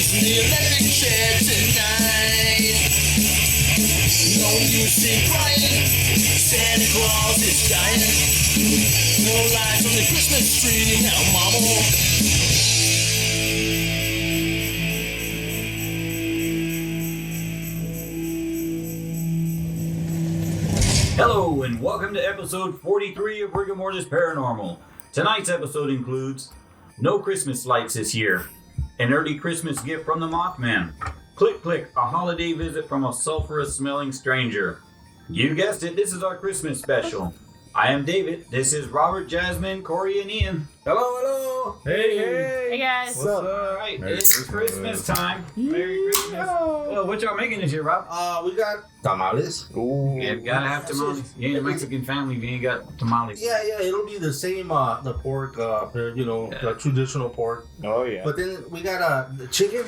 the electric chair tonight. No music crying, Santa Claus is dying. No lights on the Christmas tree now, mama. Hello and welcome to episode 43 of Rigor Mortis Paranormal. Tonight's episode includes no Christmas lights this year, an early Christmas gift from the Mothman, click click, a holiday visit from a sulphurous smelling stranger. You guessed it, this is our Christmas special. I am David, this is Robert, Jasmine, Kory, and Ian. Hello, hello. Hey. Hey guys. What's up? All right, it's Christmas time. Merry Christmas. Well, what y'all making this year, Rob? We got tamales. Ooh. Yeah, gotta have tamales. You ain't a Mexican family if you ain't got tamales. Yeah, it'll be the same, the pork, the traditional pork. Oh, yeah. But then we got the chicken.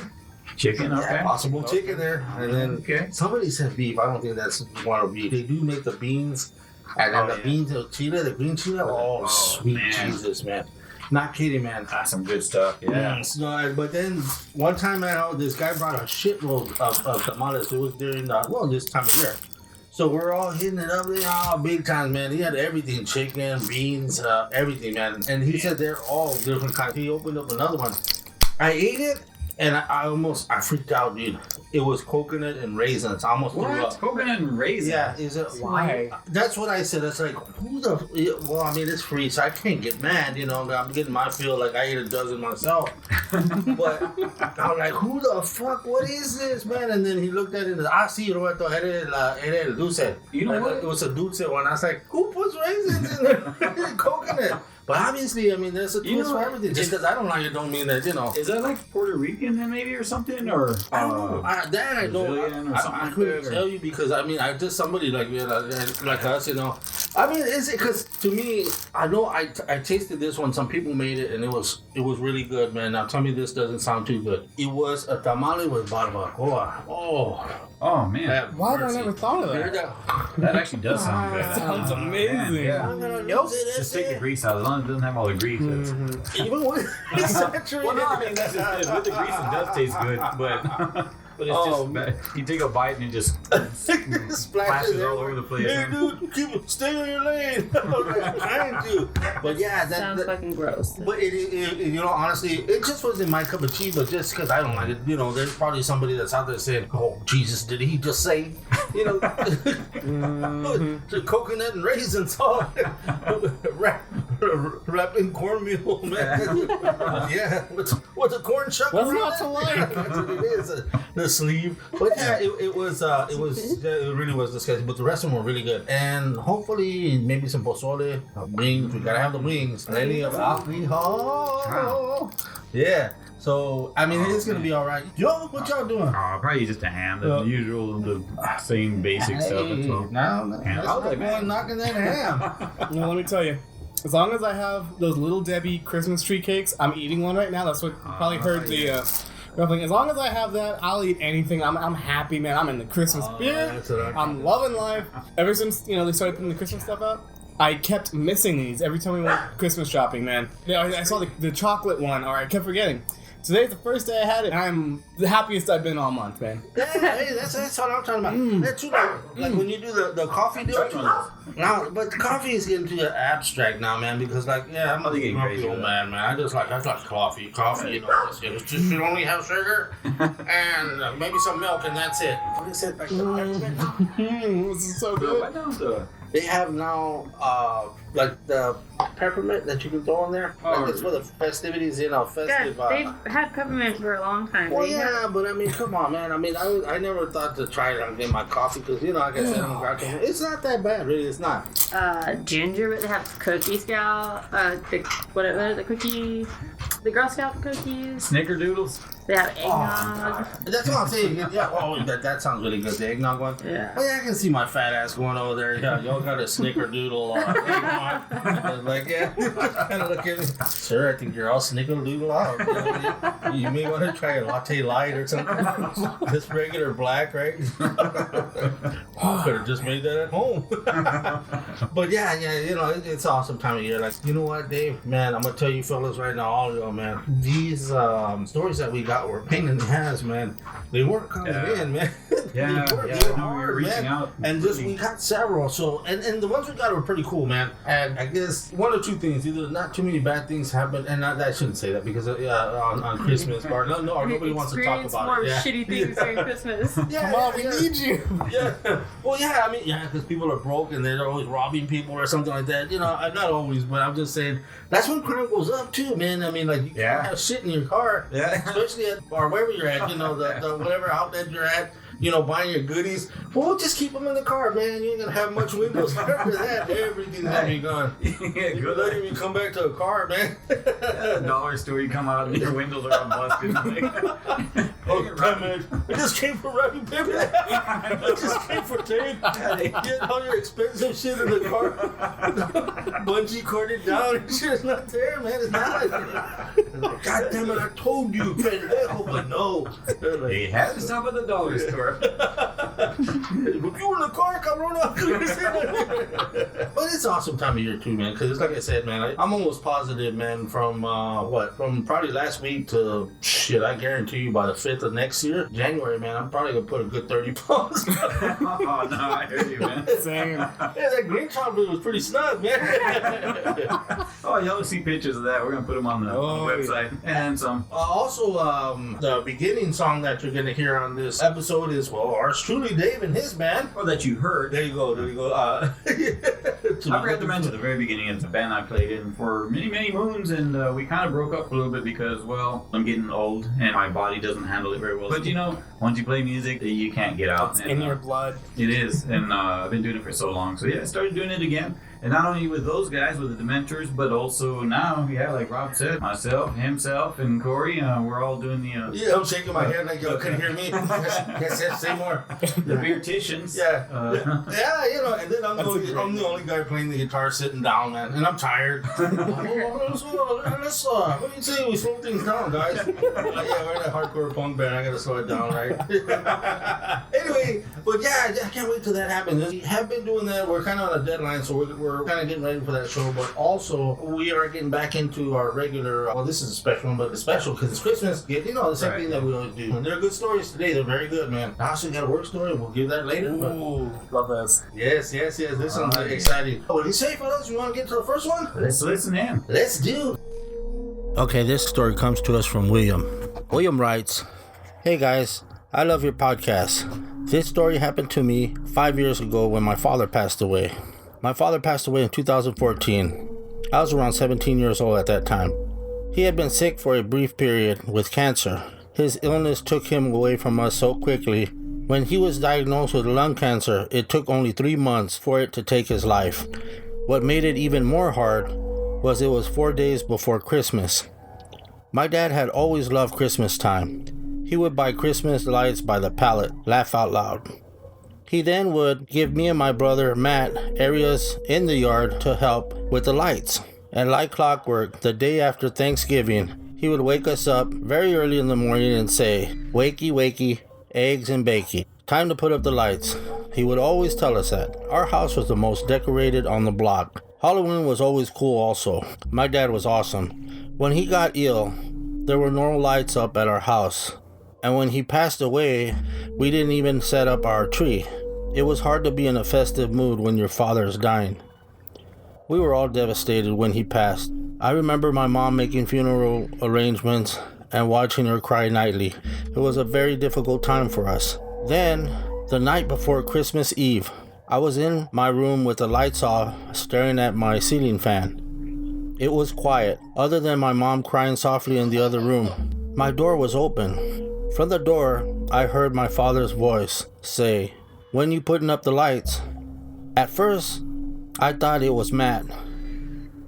Chicken, okay. Yeah, possible chicken there. And then somebody said beef. I don't think that's one of beef. They do make the beans. And then the beans, the green chile. Oh, sweet man. Jesus, man. Not kidding, man. That's some good stuff. Yeah. No, but then one time, man, this guy brought a shitload of tamales. It was during this time of year. So we're all hitting it up big time, man. He had everything, chicken, beans, everything, man. And he said they're all different kinds. He opened up another one. I ate it, and I freaked out, dude. It was coconut and raisins. I almost threw up. Coconut and raisins? Yeah, is it why? That's what I said. It's like, well, I mean, it's free, so I can't get mad, I'm getting my feel like I ate a dozen myself. But I'm like, who the fuck? What is this, man? And then he looked at it and sí, Roberto, era el dulce. You know what? It was a dulce one. I was like, who puts raisins in there? Coconut. But obviously, I mean, there's a twist for everything. Just because I don't like it don't mean that, Is that like Puerto Rican then maybe or something? Or I don't know. I don't. I couldn't tell you because, I mean, I just somebody like us, I mean, is it because to me, I know I tasted this one. Some people made it and it was really good, man. Now tell me this doesn't sound too good. It was a tamale with barbacoa. Oh man. Why have I never thought of that? That actually does sound good. Sounds amazing. Yeah. Just take the grease out. As long as it doesn't have all the grease. Even with it's saturated. Well, no, I mean, that's just it. With the grease, it does taste good. But it's just bad. You take a bite and it just splashes all over the place. Hey, dude, stay in your lane. I'm trying to. But yeah, that sounds fucking gross. But it honestly, it just wasn't my cup of tea. But just because I don't like it, there's probably somebody that's out there saying, "Oh, Jesus, did he just say?" The coconut and raisins, wrapping cornmeal, man. Yeah, what's a corn shuck? What's not to like? That's what it is. The sleeve, but yeah, it really was disgusting. But the rest of them were really good, and hopefully maybe some pozole, wings. We gotta have the wings. Plenty of alcohol. Yeah. So I mean, it's gonna be all right. Yo, what y'all doing? Probably just a ham, the usual, the same basic stuff. No, I'm knocking that ham. Well, let me tell you. As long as I have those Little Debbie Christmas tree cakes, I'm eating one right now. That's what you probably heard the ruffling. As long as I have that, I'll eat anything. I'm happy, man. I'm in the Christmas spirit. I'm loving life. Ever since they started putting the Christmas stuff out, I kept missing these every time we went Christmas shopping, man. I saw the chocolate one, or I kept forgetting. Today's the first day I had it, and I'm the happiest I've been all month, man. Yeah, hey, that's what I'm talking about. That's too like when you do the coffee deal. Now, but the coffee is getting too abstract now, man. Because I'm a grumpy old man. I just like coffee. It's just you only have sugar and maybe some milk, and that's it. What is it? Like this is so good. They have now like the peppermint that you can throw in there. It's for the festivities, festive. They've had peppermint for a long time. Well, yeah, but I mean, come on, man. I mean, I never thought to try it on my coffee because like I said, it's not that bad, really. It's not. Ginger, but they have Cookie Scout. The cookie, the Girl Scout cookies. Snickerdoodles. They have eggnog. That's what I'm saying. Yeah, that sounds really good. The eggnog one. Yeah. Oh yeah, I can see my fat ass going over there. Yeah, y'all got a snickerdoodle eggnog. Like, yeah. And look at me. Sir, I think you're all snickerdoodle out. You may want to try a latte light or something. This regular black, right? Could have just made that at home. But yeah, it's awesome time of year. Like, you know what, Dave? Man, I'm gonna tell you fellas right now, all of y'all, man. These stories that we got got were a pain in the ass, man. They weren't coming in, man. Yeah, They weren't yeah, getting no, we were hard, reaching man. out. And just we got several. So and the ones we got were pretty cool, man. And I guess one or two things: either not too many bad things happen, and I shouldn't say that because on Christmas or nobody wants to talk about more it. Yeah. shitty things during Christmas. Yeah, Come on, we need you. Yeah. Well, yeah. I mean, yeah, because people are broke and they're always robbing people or something like that. You know, not always, but I'm just saying that's when crime goes up too, man. I mean, like you can't have shit in your car, especially at or wherever you're at. You know, the whatever outlet you're at. You know, buying your goodies. Well, just keep them in the car, man. You ain't gonna have much windows. After that, everything's gonna be gone. You're letting me come back to a car, man. Dollar store, you come out and your windows are all busted. Oh, damn it. I just came for wrapping paper. I just came for tape. Get all your expensive shit in the car. Bungee corded down and shit's not there, man. It's not. God damn it, I told you, pendejo, but no. They had to stop at the dollar store. But you in the car, cabrona. But it's an awesome time of year too, man. Because like I said, man, I'm almost positive, man. From from probably last week to shit, I guarantee you by the 5th of next year, January, man, I'm probably gonna put a good 30 pounds. Oh no, I hear you, man. Same. Yeah, that green chocolate was pretty snug, man. Oh, you'll see pictures of that. We're gonna put them on the website and some. Also, the beginning song that you're gonna hear on this episode is ours truly, Dave and his band. Oh, that you heard. There you go. I forgot to mention at the very beginning, it's a band I played in for many, many moons, and we kind of broke up a little bit because, well, I'm getting old and my body doesn't handle it very well. But you know, once you play music, you can't get out. It's in your blood. It is, and I've been doing it for so long. So yeah, I started doing it again. And not only with those guys, with the Dementors, but also now, like Rob said, myself, himself, and Kory, we're all doing the... Yeah, I'm shaking my head like y'all couldn't hear me. Yes, say more. The Beerticians. Yeah. Yeah, you know, and then I'm the only guy playing the guitar sitting down, man, and I'm tired. Let's what do you say we slow things down, guys? Yeah, we're in a hardcore punk band. I gotta slow it down, right? Anyway, but yeah, I can't wait till that happens. We have been doing that. We're kind of on a deadline, so we're kind of getting ready for that show. But also, we are getting back into our regular. Well, this is a special one, but it's special because it's Christmas. You know, the same thing that we always do. And they're good stories today. They're very good, man. I also got a work story. We'll give that later. Ooh, love this. Yes. This one's exciting. What do you say, fellas? You want to get to the first one? Let's listen in. Let's do. Okay, this story comes to us from William. William writes, "Hey guys, I love your podcast. This story happened to me 5 years ago when my father passed away. My father passed away in 2014. I was around 17 years old at that time. He had been sick for a brief period with cancer. His illness took him away from us so quickly. When he was diagnosed with lung cancer, it took only 3 months for it to take his life. What made it even more hard was it was 4 days before Christmas. My dad had always loved Christmas time. He would buy Christmas lights by the pallet, laugh out loud. He then would give me and my brother Matt areas in the yard to help with the lights. And like clockwork, the day after Thanksgiving, he would wake us up very early in the morning and say, 'Wakey, wakey, eggs and bakey. Time to put up the lights.' He would always tell us that. Our house was the most decorated on the block. Halloween was always cool also. My dad was awesome. When he got ill, there were no lights up at our house. And when he passed away, we didn't even set up our tree. It was hard to be in a festive mood when your father is dying. We were all devastated when he passed. I remember my mom making funeral arrangements and watching her cry nightly. It was a very difficult time for us. Then, the night before Christmas Eve, I was in my room with the lights off, staring at my ceiling fan. It was quiet, other than my mom crying softly in the other room. My door was open. From the door, I heard my father's voice say, 'When you putting up the lights?' At first, I thought it was Matt.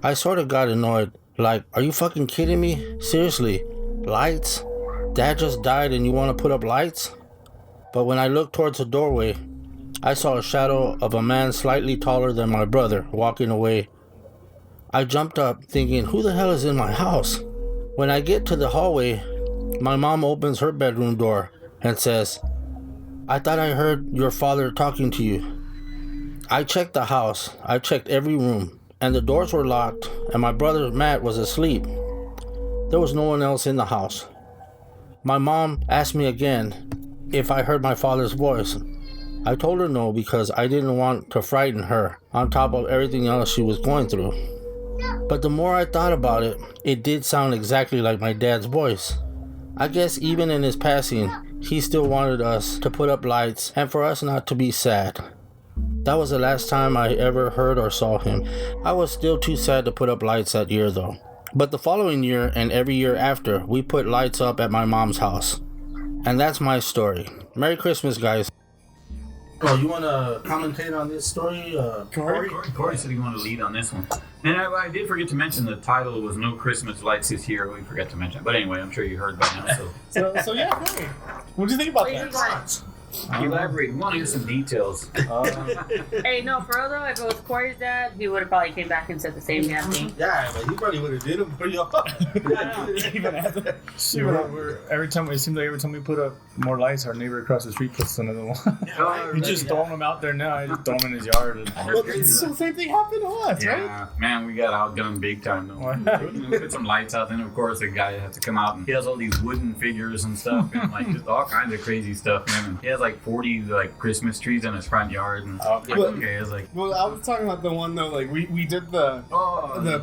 I sort of got annoyed, like, are you fucking kidding me? Seriously, lights? Dad just died and you want to put up lights? But when I looked towards the doorway, I saw a shadow of a man slightly taller than my brother walking away. I jumped up thinking, who the hell is in my house? When I get to the hallway, my mom opens her bedroom door and says, 'I thought I heard your father talking to you.' I checked the house. I checked every room, and the doors were locked, and my brother Matt was asleep. There was no one else in the house. My mom asked me again if I heard my father's voice. I told her no because I didn't want to frighten her on top of everything else she was going through. But the more I thought about it, it did sound exactly like my dad's voice. I guess even in his passing, he still wanted us to put up lights and for us not to be sad. That was the last time I ever heard or saw him. I was still too sad to put up lights that year though. But the following year and every year after, we put lights up at my mom's house. And that's my story. Merry Christmas, guys. Oh, you want to commentate on this story, Kory said he wanted to lead on this one. And I did forget to mention the title was No Christmas Lights This Year. We forgot to mention it. But anyway, I'm sure you heard by now. So yeah, Kory. What do you think about What do you that? think? Elaborate. We want to hear some details. Hey, no, for real though, if it was Kory's dad, he would have probably came back and said the same damn thing. Yeah, but he probably would have did him pretty hard. Even as a, Every time we put up more lights, our neighbor across the street puts another one. He's just throwing them out there now. I just throw them in his yard. so same thing happened to us, right? Yeah, man, we got outgunned big time though. We put some lights out, then of course the guy has to come out and he has all these wooden figures and stuff and like just all kinds of crazy stuff, man. And he has like 40 like Christmas trees in his front yard and okay, it's like Well, I was talking about the one though, like we did the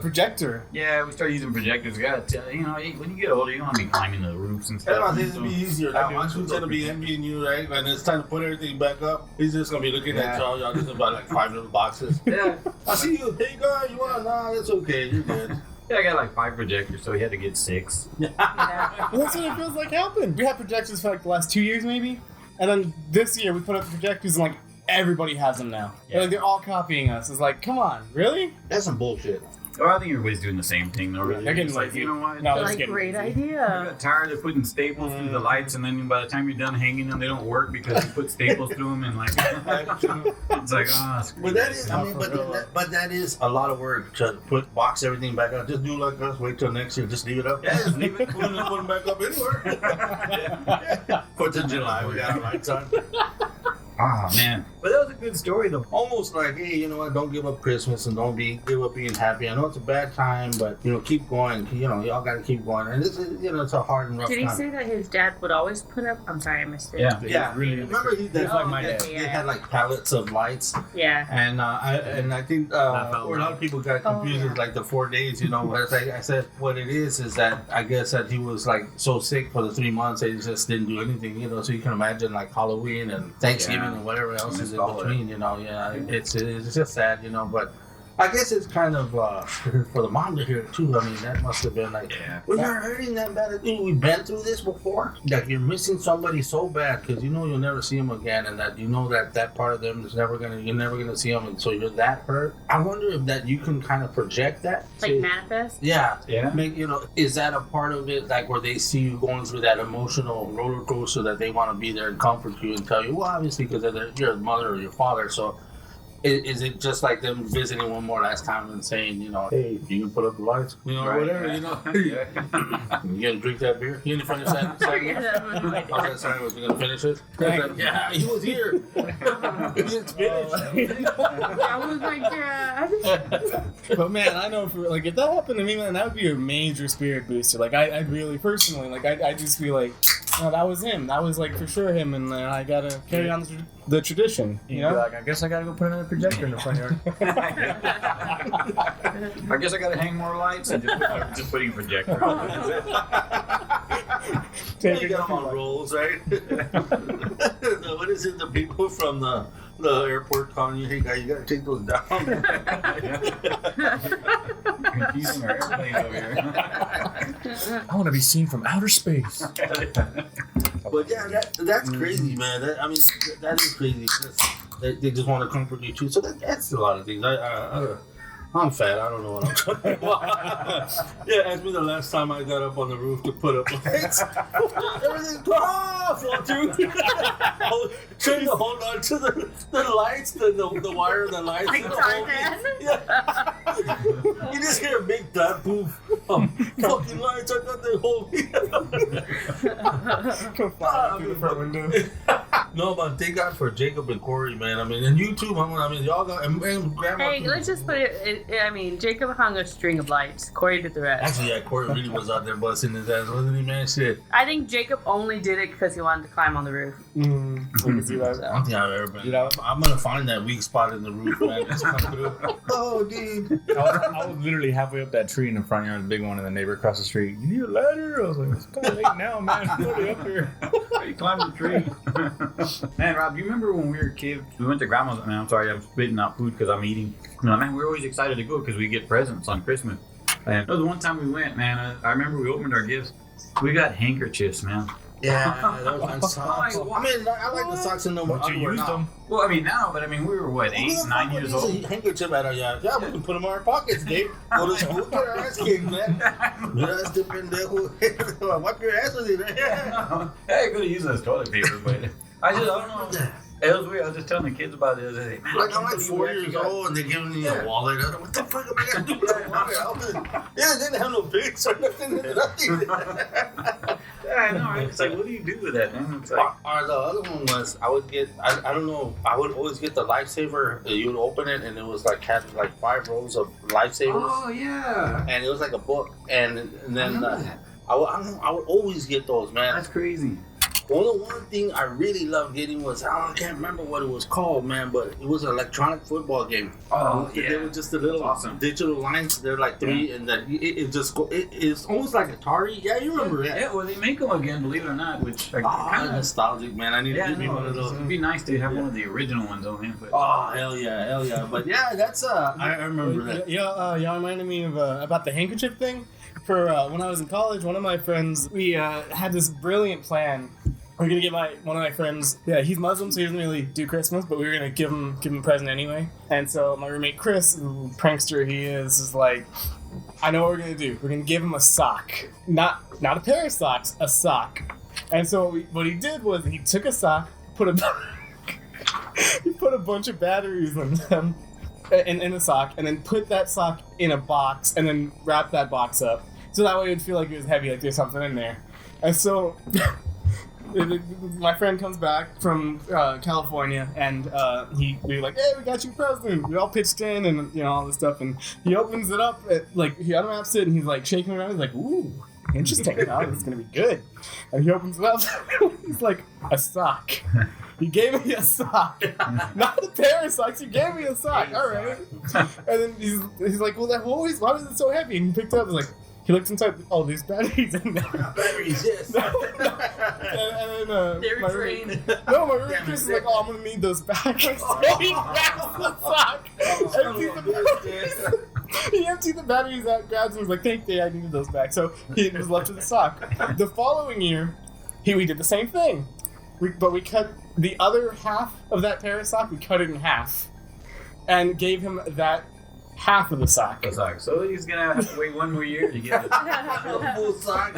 projector. Yeah, we started using projectors. You gotta tell when you get older, you don't want to be climbing the roofs and stuff. I think it'll be easier now. Once he's gonna be envying you, right? And it's time to put everything back up. He's just gonna be looking at y'all just about like 5 little boxes. Yeah. I see you. Hey, guy, you want? Nah, that's okay. You're good. Yeah, I got like 5 projectors, so he had to get 6. Well, that's what it feels like happened. We had projectors for like the last 2 years maybe, and then this year we put up projectors and like everybody has them now. Yeah. Like they're all copying us. It's like, come on, really? That's some bullshit. Well, I think everybody's doing the same thing though. Really. They're getting It's like, lazy. you know what? No, Like, it's getting great lazy. I idea. got tired of putting staples through the lights, and then by the time you're done hanging them, they don't work because you put staples through them, and like it's like But that is, I mean, but that is a lot of work to box everything back up. Just do like us. Wait till next year. Just leave it up. Yeah, just leave it. Put them back up anywhere. 4th of July, we got our lights on. man. But that was a good story though. Almost like, hey, you know what? Don't give up Christmas and don't give up being happy. I know it's a bad time, but keep going. Y'all got to keep going. And it's it's a hard and rough Did he time. say that his dad would always put up? I'm sorry, I missed it. Yeah, really remember he did like my dad. They had like pallets of lights, Yeah. and I think where a lot of people got confused with like the 4 days. Where I said what it is that I guess that he was like so sick for the 3 months that he just didn't do anything. So you can imagine like Halloween and Thanksgiving and whatever else is in between. It's just sad. But I guess it's kind of for the mom to hear it too. I mean, that must have been like, well, you're hurting that bad. We've been through this before. That you're missing somebody so bad because you'll never see them again, and that that part of them is you're never gonna see them, and so you're that hurt. I wonder if that you can kind of project that, Like manifest? Yeah. Yeah. Is that a part of it, like where they see you going through that emotional roller coaster that they want to be there and comfort you and tell you, well, obviously because you're a mother or your father, so. Is it just like them visiting one more last time and saying, hey, you can put up the lights, or whatever, You gonna drink that beer? You gonna finish that? Sorry, was you gonna finish it? Yeah, he was here. He didn't finish. I was like, Dad. But man, I know if that happened to me, man, that would be a major spirit booster. Like I really personally, I just feel like, that was him. That was like for sure him, and I gotta carry on the tradition. You'd be like, I guess I gotta go put another projector in the front yard. I guess I gotta hang more lights and just putting a projector on. You got them on rolls, right? What is it? The people from the airport calling you, hey guy, you gotta take those down. Confusing our airplane over here. I want to be seen from outer space. But yeah, that's crazy, man. That is crazy. They just want to comfort you too. So that's a lot of things. I'm fat. I don't know what I'm talking about. Yeah, ask me the last time I got up on the roof to put up lights. Everything's fall through. Trying to hold on to the lights, the wire of the lights. Like Tarzan? Yeah. You just hear a big thud, poof. Fucking lights, I thought they hold me. Go fly through the front window. No, but thank God for Jacob and Kory, man. I mean, and you too, Mama. I mean, y'all got and Grandma. Hey, let's just put it. I mean, Jacob hung a string of lights. Kory did the rest. Actually, yeah, Kory really was out there busting his ass, wasn't he, man? Shit. I think Jacob only did it because he wanted to climb on the roof. We can see that. I don't think I've ever been. You know? I'm gonna find that weak spot in the roof, man. Just come through. Oh, dude. I was literally halfway up that tree in the front yard, the big one, and the neighbor across the street. You need a ladder? I was like, it's kind of late now, man. I'm already up here. You climbed the tree. Man, Rob, you remember when we were kids? We went to Grandma's. Man, I'm sorry, I'm spitting out food because I'm eating. Man, we were always excited to go because we get presents on Christmas. And the one time we went, man, I remember we opened our gifts. We got handkerchiefs, man. Yeah, those on socks. I mean, I like the socks in the But you used them. Well, I mean now, but I mean we were what, 8, 9 years old. Handkerchief at yeah, we can put them in our pockets, Dave. Go to school, get our ass kicked, man. Just the pendejo. Wipe your ass with it, man. Hey, I could have used it as toilet paper, but I don't know. It was weird. I was just telling the kids about it the other day. Man, Like I'm like 4 years old and they're giving me a wallet. I'm like, what the fuck am I gonna do with a wallet? Yeah, they didn't have no pics or nothing. Yeah, I know, right? It's like, what do you do with that, man? It's like, Or the other one was I would get I don't know, I would always get the lifesaver. You would open it and it was like had like 5 rows of lifesavers. oh yeah, And it was like a book, and then I know that. I would always get those, man. That's crazy. One thing I really loved getting was I can't remember what it was called, man, but it was an electronic football game. Oh, They were just the little awesome. digital lines. They're like 3, and then it's almost like Atari. Yeah, you remember that? Yeah, well, they make them again, believe it or not, which I kind of nostalgic, man. I need to get me one of those. It'd be nice to have one of the original ones on hand. But Oh hell yeah! But yeah, that's I remember that. Y'all reminded me of about the handkerchief thing. For when I was in college, one of my friends, we had this brilliant plan. We were gonna get one of my friends. Yeah, he's Muslim, so he doesn't really do Christmas, but we were gonna give him a present anyway. And so my roommate Chris, the prankster he is like, I know what we're gonna do. We're gonna give him a sock, not a pair of socks, a sock. And so what he did was he took a sock, he put a bunch of batteries in them. In a sock, and then put that sock in a box, and then wrap that box up, so that way it would feel like it was heavy, like there's something in there. And so, my friend comes back from California, and we were like, "Hey, we got you a present." We all pitched in, and all this stuff. And he opens it up, he unwraps it, and he's like shaking it around. He's like, "Ooh, interesting. Oh, this is gonna be good." And he opens it up. He's like, "A sock." He gave me a sock. Not a pair of socks, he gave me a sock. Alright. And then he's like, well, why was it so heavy? And he picked it up, he looked inside, oh, there's batteries in there. Batteries, yes. And then They were my trained. roommate Chris is like, oh, I'm gonna need those back. So he grabs the sock, empties the batteries. He emptied the batteries out, grabs them, was like, thank you, I needed those back. So he was left with the sock. The following year, we did the same thing. But we cut the other half of that pair of sock, we cut it in half. And gave him that half of the sock. So he's gonna have to wait 1 more year to get it. A full sock.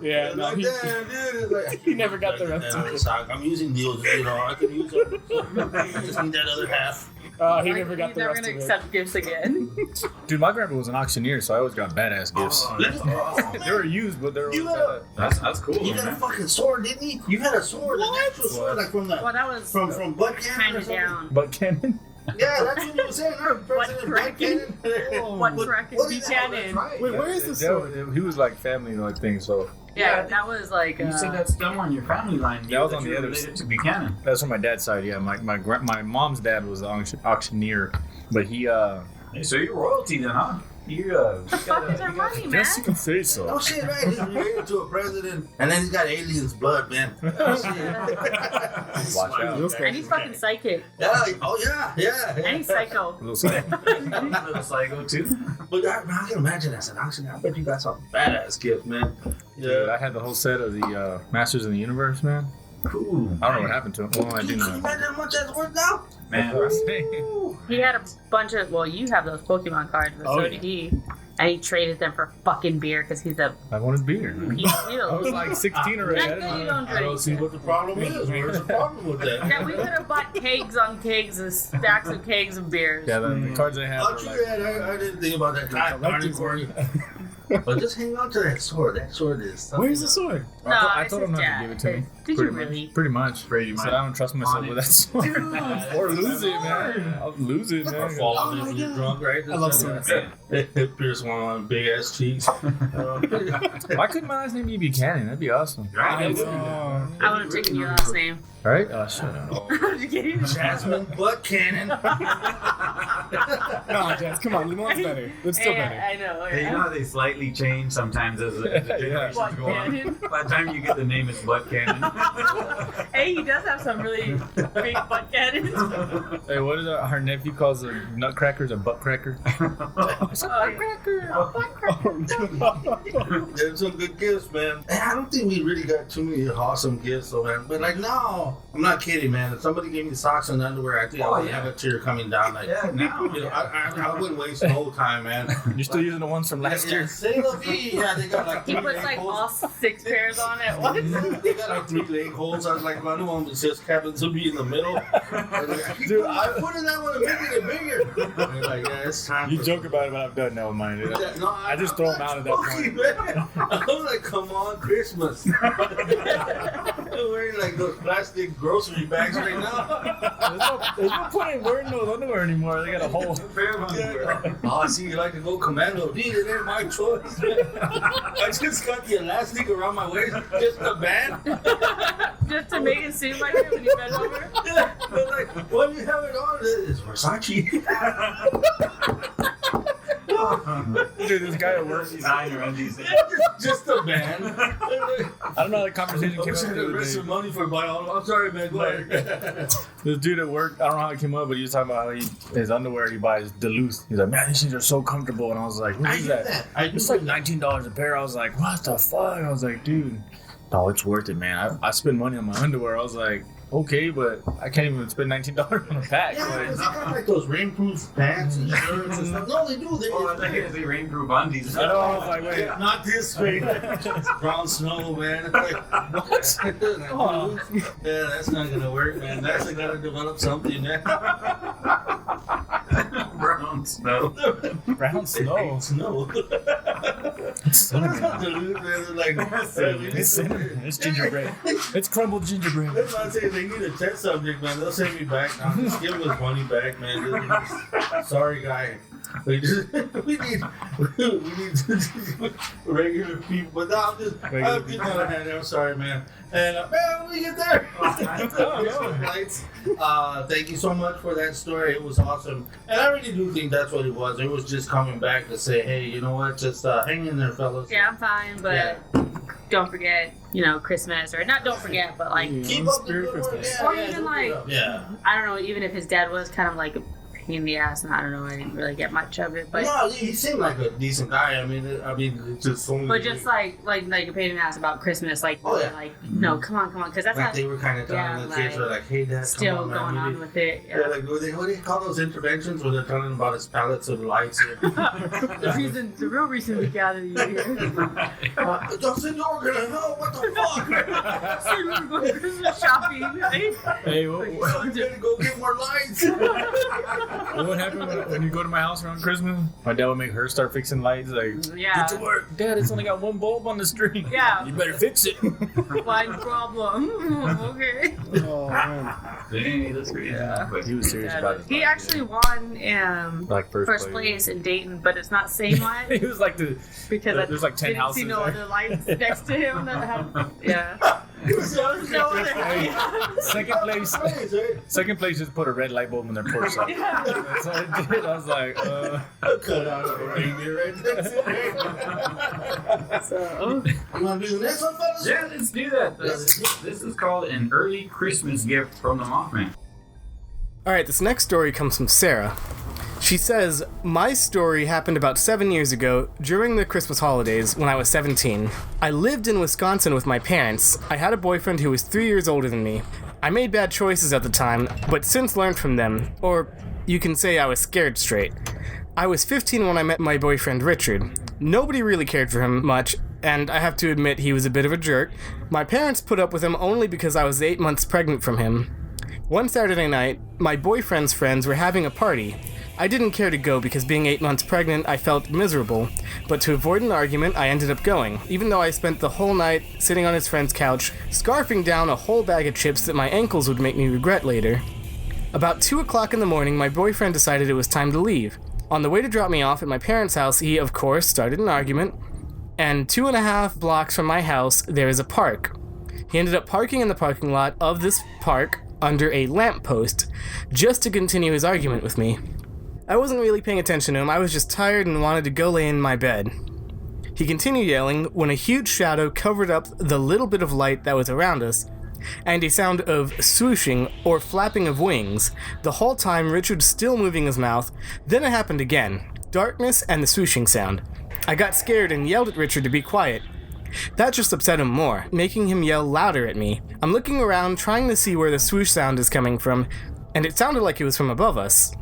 Yeah, no, Like, he, damn, dude. It's like, he never got the rest of it. Sock. I'm using these, I can use them. I just need that other half. He never got He's the never rest gonna of it. accept gifts again. Dude, my grandpa was an auctioneer, so I always got badass gifts. They were used, but they were You always got badass. That's cool. You got a Man. fucking sword, didn't he? You had a sword, an actual sword, like from the Well, that was from Butt Cannon or handed something. down. But Cannon? Yeah, that's what you were saying. Right? President Butt Cannon. What Frecken What is that? Buchanan. Right. Wait, where is the sword? He was like family like thing, so Yeah, that was like. You said that's somewhere on your family line. That was on you're the other related to Buchanan. that's on my dad's side. Yeah, my mom's dad was an auctioneer, but he Hey, so you're royalty then, huh? The fuck is our money, man? guess you can say so. Oh shit, right? He's related to a president, and then he's got aliens' blood, man. Oh, shit. Watch out. And he's fucking psychic. Yeah, yeah. And he's psycho. Little side. Little psycho too. But I can imagine as an auctioneer, I bet you got some badass gift, man. Dude, I had the whole set of the Masters of the Universe, man. Cool. I don't know what happened to him. Well, I do Can you know. imagine how much that's worth now? Man, He had a bunch of. Well, you have those Pokemon cards, but so did he. And he traded them for fucking beer because he's a. I wanted beer. He I was like 16 already. I Not didn't that you know. don't I don't drink. see what the problem is. Where's the problem with that? Yeah, we could have bought kegs on kegs and stacks of kegs of beers. Yeah, the cards I had Oh, were true, like, yeah, I didn't think about that. God darn it, Kory. But just hang on to that sword. That sword is something. Where's the sword? No, I it's told him his not to dad. give it to me. Did you really? Pretty much. Pretty So much. I don't trust myself with that sword. Or lose it, man. I'll lose it, Or man. fall Oh on my it when you're God. drunk, right? I love swords. It pierced one on big ass cheeks. Why couldn't my last name be Buchanan? That'd be awesome. I would have taken your last name. Right? Oh, shut up. I'm just kidding. Jasmine Butt Cannon. No, Jazz, come on. Limon's better. It's still Yeah, better. I know. Hey, you know how they slightly change sometimes as the generations Butt go on? cannon. By the time you get the name, it's Butt Cannon. Hey, he does have some really big butt cannons. Hey, what is her nephew calls the nutcrackers a butt cracker? It's a butt cracker. A butt cracker. There's some good gifts, man. And I don't think we really got too many awesome gifts, though, man. But like, no, I'm not kidding, man. If somebody gave me socks and underwear, I think I would have a tear coming down. Like, Yeah, now. you know, I wouldn't waste the whole time, man. You're still using the ones from last year? Say la vie. Yeah, they got like He 3 puts leg like holes. all 6 pairs on at once. They got like 3 leg holes. I was like, one of them was just happens to be in the middle. I was like, I keep Dude, putting that one and making it bigger. And like, yeah, it's time. You for- joke about it, but I'm done now with mine. Dude. Yeah, no, I just throw them out at that point. Man. I was like, come on, Christmas. I'm wearing like those plastic grocery bags right now. There's no point in wearing those underwear anymore. They got a hole. Fair one. Oh, I see you like to go commando. Dude, it ain't my choice. I just got the elastic around my waist, just a band. Just to make it seem like it when you bend over. Yeah, but like, why do you have it on? It's Versace. Dude, this guy at work, Designer undies. just a band. I don't know how the conversation I came wish I up had the the other rest day. of money for buying all. I'm sorry, man. Go ahead. This dude at work, I don't know how it came up, but he was talking about how his underwear he buys Duluth. He's like, man, these things are so comfortable. And I was like, what is that? It's like $19 a pair. I was like, what the fuck? I was like, dude, no, it's worth it, man. I spend money on my underwear. I was like, okay, but I can't even spend $19 on a pack. Yeah, Like, because they got like those rainproof pants and shirts and stuff. No, they do. They Oh, I thought you were going to say rainproof undies. I know, I was like, wait. Not this way. Brown snow, man. It's like, what? Oh. Yeah, that's not gonna work, man. That's gotta develop something, man. Brown snow. Brown snow. Snow. Cinnamon. Like, It's cinnamon. It's gingerbread. It's crumbled gingerbread. that's what I'm saying. They need a test subject, man. They'll send me back now. Just give him his money back, man. Sorry, guy. We need regular people. But no, I'm just not hand. I'm sorry, man. And man, when we get there, flights. Thank you so much for that story. It was awesome, and I really do think that's what it was. It was just coming back to say, hey, you know what? Just hang in there, fellas. Yeah, I'm fine, but don't forget, Christmas. Or not don't forget, but like, Keep up the good work. Or even like, yeah. I don't know, even if his dad was kind of like a pain in the ass, and I don't know, I didn't really get much of it. But No, he seemed like a decent guy. I mean, it's just so. But just like a pain in the ass about Christmas, like, Oh, yeah. like, no, come on, because that's like not they were kind of telling the kids, were like, hey, Dad, still come on, going man. on with it. Yeah, like what do they call those interventions where they're telling about his pallets of lights? The real reason we gathered you here. Justin, you're gonna help. What the fuck? So we were going Christmas shopping, right? Hey, We're gonna go get more lights. what happened when you go to my house around Christmas? My dad would make her start fixing lights. Like, Yeah. get to work. Dad, it's only got one bulb on the string. Yeah. You better fix it. One problem. Okay. Oh, man. Dang, that's crazy. Yeah. But He was serious about it. He actually won Like first place in Dayton, but it's not same line He was like the. because There's like 10 didn't houses see no there. other lights next to him that had no other. Second place. Second place just put a red light bulb in their porch light. Yeah. That's what I did. I was like, Cut out a reindeer right there. So You want to do the next one, fellas? yeah, let's do that. This is called an early Christmas gift from the Mothman. Alright, this next story comes from Sarah. She says, my story happened about 7 years ago during the Christmas holidays when I was 17. I lived in Wisconsin with my parents. I had a boyfriend who was 3 years older than me. I made bad choices at the time, but since learned from them, or you can say I was scared straight. I was 15 when I met my boyfriend Richard. Nobody really cared for him much, and I have to admit he was a bit of a jerk. My parents put up with him only because I was 8 months pregnant from him. One Saturday night, my boyfriend's friends were having a party. I didn't care to go because being 8 months pregnant, I felt miserable, but to avoid an argument, I ended up going, even though I spent the whole night sitting on his friend's couch, scarfing down a whole bag of chips that my ankles would make me regret later. About 2 o'clock in the morning, my boyfriend decided it was time to leave. On the way to drop me off at my parents' house, he, of course, started an argument, and 2.5 blocks from my house, there is a park. He ended up parking in the parking lot of this park under a lamppost, just to continue his argument with me. I wasn't really paying attention to him, I was just tired and wanted to go lay in my bed. He continued yelling when a huge shadow covered up the little bit of light that was around us, and a sound of swooshing or flapping of wings, the whole time Richard still moving his mouth. Then it happened again, darkness and the swooshing sound. I got scared and yelled at Richard to be quiet. That just upset him more, making him yell louder at me. I'm looking around trying to see where the swoosh sound is coming from, and it sounded like it was from above us.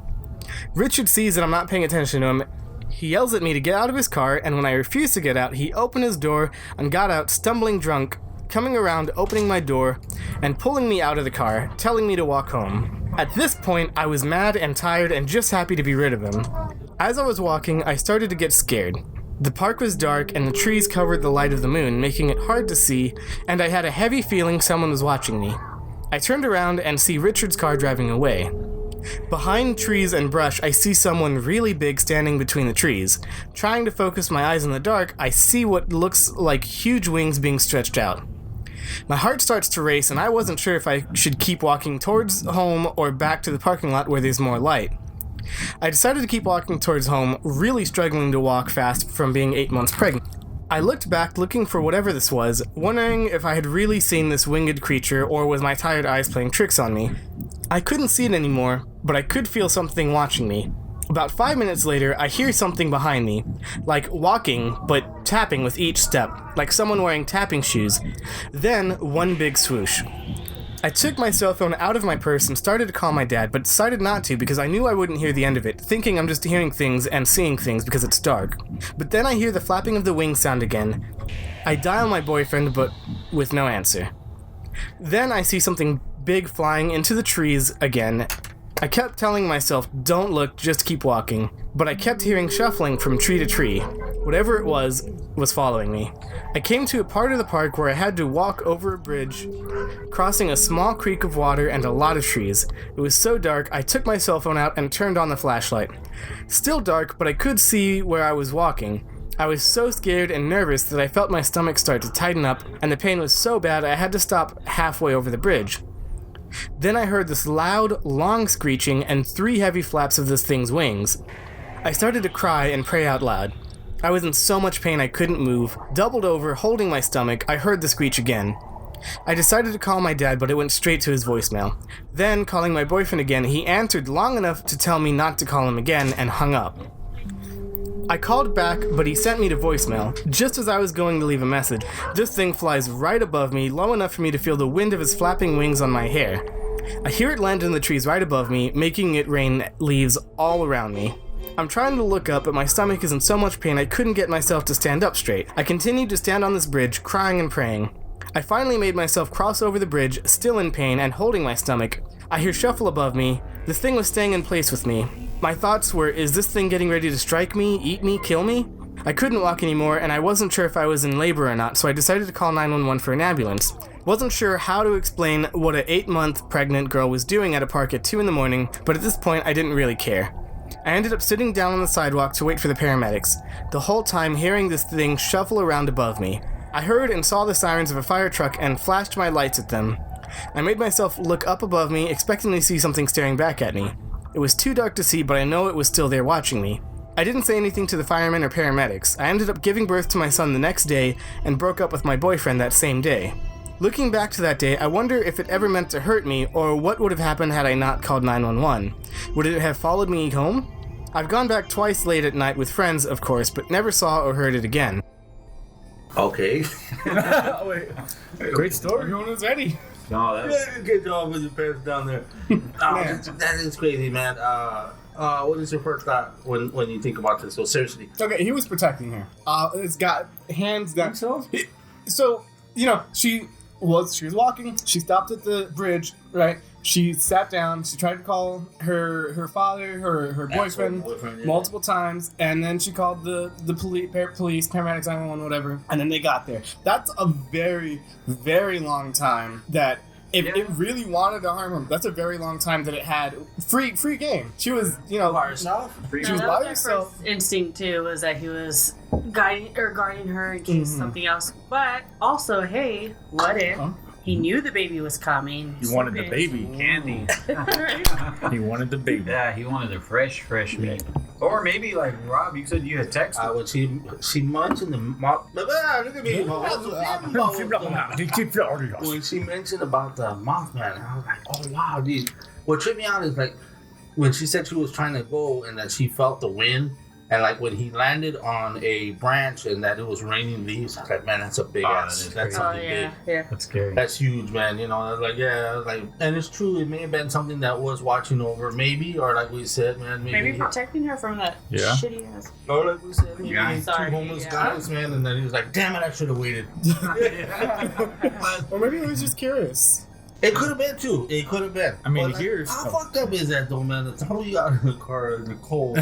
Richard sees that I'm not paying attention to him. He yells at me to get out of his car, and when I refuse to get out, he opened his door and got out, stumbling drunk, coming around, opening my door, and pulling me out of the car, telling me to walk home. At this point, I was mad and tired and just happy to be rid of him. As I was walking, I started to get scared. The park was dark and the trees covered the light of the moon, making it hard to see, and I had a heavy feeling someone was watching me. I turned around and see Richard's car driving away. Behind trees and brush, I see someone really big standing between the trees. Trying to focus my eyes in the dark, I see what looks like huge wings being stretched out. My heart starts to race, and I wasn't sure if I should keep walking towards home or back to the parking lot where there's more light. I decided to keep walking towards home, really struggling to walk fast from being 8 months pregnant. I looked back looking for whatever this was, wondering if I had really seen this winged creature or was my tired eyes playing tricks on me. I couldn't see it anymore, but I could feel something watching me. About 5 minutes later, I hear something behind me, like walking, but tapping with each step, like someone wearing tapping shoes. Then, one big swoosh. I took my cell phone out of my purse and started to call my dad, but decided not to because I knew I wouldn't hear the end of it, thinking I'm just hearing things and seeing things because it's dark. But then I hear the flapping of the wings sound again. I dial my boyfriend, but with no answer. Then I see something big flying into the trees again. I kept telling myself, don't look, just keep walking. But I kept hearing shuffling from tree to tree. Whatever it was following me. I came to a part of the park where I had to walk over a bridge, crossing a small creek of water and a lot of trees. It was so dark, I took my cell phone out and turned on the flashlight. Still dark, but I could see where I was walking. I was so scared and nervous that I felt my stomach start to tighten up, and the pain was so bad I had to stop halfway over the bridge. Then I heard this loud, long screeching and 3 heavy flaps of this thing's wings. I started to cry and pray out loud. I was in so much pain I couldn't move. Doubled over, holding my stomach, I heard the screech again. I decided to call my dad, but it went straight to his voicemail. Then, calling my boyfriend again, he answered long enough to tell me not to call him again and hung up. I called back, but he sent me to voicemail. Just as I was going to leave a message, this thing flies right above me, low enough for me to feel the wind of his flapping wings on my hair. I hear it land in the trees right above me, making it rain leaves all around me. I'm trying to look up, but my stomach is in so much pain I couldn't get myself to stand up straight. I continued to stand on this bridge, crying and praying. I finally made myself cross over the bridge, still in pain and holding my stomach. I hear shuffle above me. The thing was staying in place with me. My thoughts were, is this thing getting ready to strike me, eat me, kill me? I couldn't walk anymore, and I wasn't sure if I was in labor or not, so I decided to call 911 for an ambulance. Wasn't sure how to explain what an 8-month pregnant girl was doing at a park at 2 in the morning, but at this point I didn't really care. I ended up sitting down on the sidewalk to wait for the paramedics, the whole time hearing this thing shuffle around above me. I heard and saw the sirens of a fire truck and flashed my lights at them. I made myself look up above me, expecting to see something staring back at me. It was too dark to see, but I know it was still there watching me. I didn't say anything to the firemen or paramedics. I ended up giving birth to my son the next day and broke up with my boyfriend that same day. Looking back to that day, I wonder if it ever meant to hurt me or what would have happened had I not called 911. Would it have followed me home? I've gone back twice late at night with friends, of course, but never saw or heard it again. Okay. Wait, great story. Everyone was ready. No, that's... Yeah, good job with your parents down there. That is crazy, man. What is your first thought when you think about this? So seriously. Okay, he was protecting her. It's got hands that... So? So, you know, she she was walking. She stopped at the bridge, right? She sat down. She tried to call her father, her boyfriend, multiple times, and then she called the police, paramedics, 911, whatever, and then they got there. That's a very, very long time that. If it really wanted to harm him, that's a very long time that it had free game. She was, by herself. She was by my herself. first instinct too was that he was guarding her in case something else. But also, hey, what if he knew the baby was coming? He wanted the baby. Candy. He wanted the baby. Yeah, he wanted the fresh meat. Or maybe like Rob, you said you had texted. When she mentioned the look at me. When she mentioned about the Mothman, I was like, oh wow, dude. What tripped me out is like when she said she was trying to go and that she felt the wind. And like when he landed on a branch and that it was raining leaves, I was like, man, that's a big ass. That's something big. Yeah. That's scary. That's huge, man. I was like, and it's true. It may have been something that was watching over, maybe, or like we said, man, Maybe protecting her from that shitty ass. Or like we said, maybe Yeah. two homeless guys, man, and then he was like, damn it, I should have waited. Or maybe he was just curious. It could have been too. It could have been. I mean, But, like, here's how fucked up is that though, man? The time we got in the car in the cold,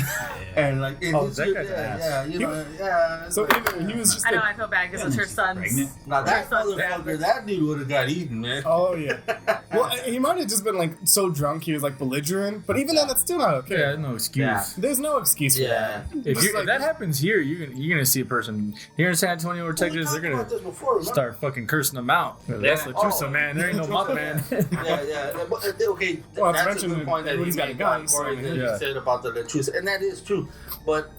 and like, that guy's an ass. So either he was just. I know, I feel bad because it's her son's. Pregnant? now that Her son's motherfucker, bad. that dude would have got eaten, man. Oh yeah. Well, he might have just been like so drunk he was like belligerent, but even then, that's still not okay. Yeah, no excuse. Yeah. There's no excuse for Yeah. that. If that happens here, you're gonna see a person here in San Antonio or Texas. They're gonna this before, remember? start fucking cursing them out. That's the truth, Oh. man. There ain't no Mothman. Yeah. But, okay, Well, that's a mention good point that everybody's he got a made, gun, Corey, so, that yeah. you said about the truth, and that is true. But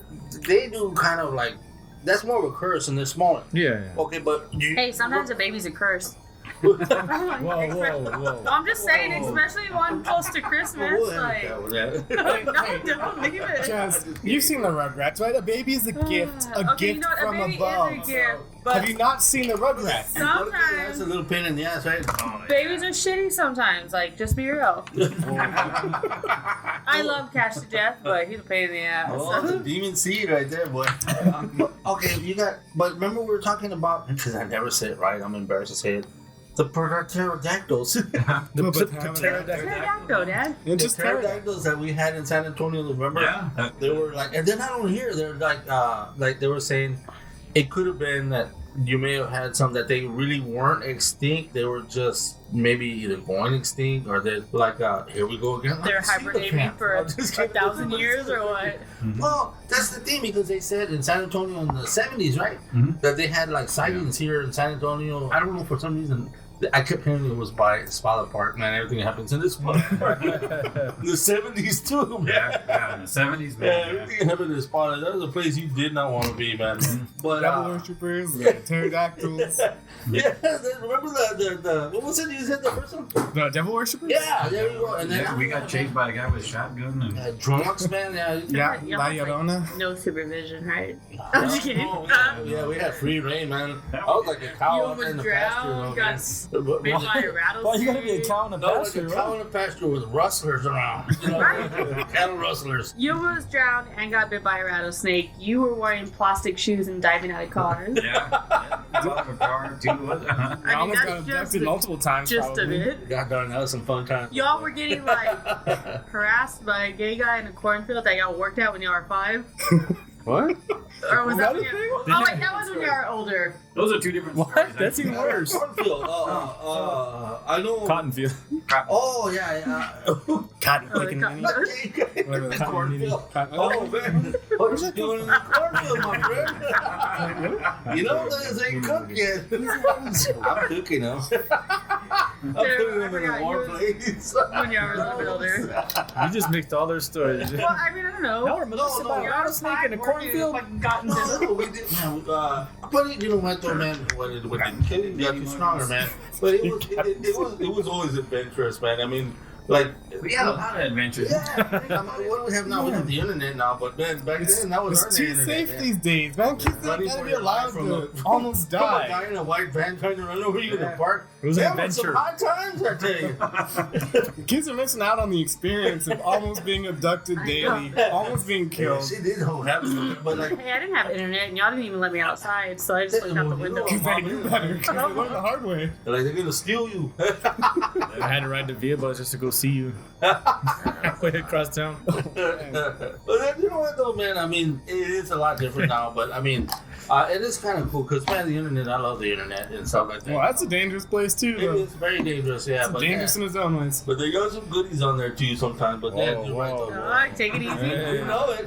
they do kind of like that's more of a curse, and they're smaller. Yeah. Okay, but Hey, sometimes a baby's a curse. Whoa, whoa. I'm just saying, especially one close to Christmas. We'll Like, have that. don't leave it. Jazz, you've seen the Rugrats, right? A baby is a gift. A Okay, gift you know what? from A baby above. is a gift, but Have you not seen the Rugrats? That's a sometimes little pain in the ass, right? babies are shitty. Sometimes, like, just be real. I love Cash to Death, but he's a pain in the ass. Oh, the demon seed right there, boy. Okay, you got. But remember, we were talking about because I never say it right. I'm embarrassed to say it. The pterodactyls. Pterodactyl, Dad. The Just pterodactyls that we had in San Antonio. Remember? Yeah. They were like, and they're not only here. They're like they were saying, it could have been that you may have had some that they really weren't extinct. They were just maybe either going extinct or they're like, here we go again. They're Like, see the hibernating fan. for I'm just kidding. 1,000 years or what? Well, that's the thing because they said in San Antonio in the 70s, right? Mhm. That they had like sightings here in San Antonio. I don't know, for some reason. I kept hearing it was by Spotted Park, man. Everything happens in this Spotted Park. In the 70s, too, man. Yeah, in the 70s, Yeah, man. everything happened in Spotted. That was a place you did not want to be, man. But, Devil worshippers, the pterodactyls. yeah, remember the what was it you said the first one? The devil worshippers? Yeah, there you go. And then Yeah, we got chased by a guy with a shotgun. And drunks, man. Yeah, You La have, like, Llorona. no supervision, right? I'm just kidding. Yeah, we had free reign, man. I was like a cow You out in the almost pasture. drowned, though, got man. bit by a rattlesnake. Why you gotta be a cow in a No, like pasture? a cow in the pasture with rustlers around. You know, Right. cattle rustlers. You almost drowned and got bit by a rattlesnake. You were wearing plastic shoes and diving out of cars. yeah. Out of a car, too. I I mean, almost got that's abducted just multiple times. just a probably. bit. God darn, that was some fun times. Y'all were getting like harassed by a gay guy in a cornfield that y'all worked at when y'all were 5? What? Or was that that a when you thing? Oh wait, that was when you were older. Those are two different stories. What? That's even worse. Cornfield. I know. Cottonfield. Oh yeah. Cotton Oh, picking. the Minnie. Whatever the cotton Cornfield. Cotton- Oh man, what you doing in the cornfield, my friend? You know this ain't cooked yet. I'm cooking them. I'm putting them in a warm place. When y'all were a little bit older. You just mixed all their stories. Well, I mean, I don't know. Y'all were molested by a Y'all rattlesnake in a cornfield? Fucking gotten No, we did. But you know what, though, man? When the killing got too stronger, man. But it was always adventurous, man. I mean, Like, We had a lot of adventures. yeah, what do we have now? We have the internet now, but then back then that was It's our too internet. safe man. these days, man. Kids don't Running gotta for be your allowed life from to a- almost From a die. guy in a white van trying to run over you in the park. It was an That was some adventure. high times, I tell you. Kids are missing out on the experience of almost being abducted daily, almost being Yeah, killed. she did hold happen, but like, Hey, I didn't have internet, and y'all didn't even let me outside, so I just looked out the window. Because they knew better, because they learned the hard way. like they're gonna steal you. I had to ride the vehicle just to go see you. Way across town. But then, you know what though, man? I mean, it is a lot different now, but I mean, it is kind of cool because man, the internet. I love the internet and stuff like that. Well, that's a dangerous place too. It Though. is very dangerous, yeah. It's But dangerous in its own ways. but they got some goodies on there too sometimes. But yeah, you're right though. Alright, take it easy. Yeah, you know it.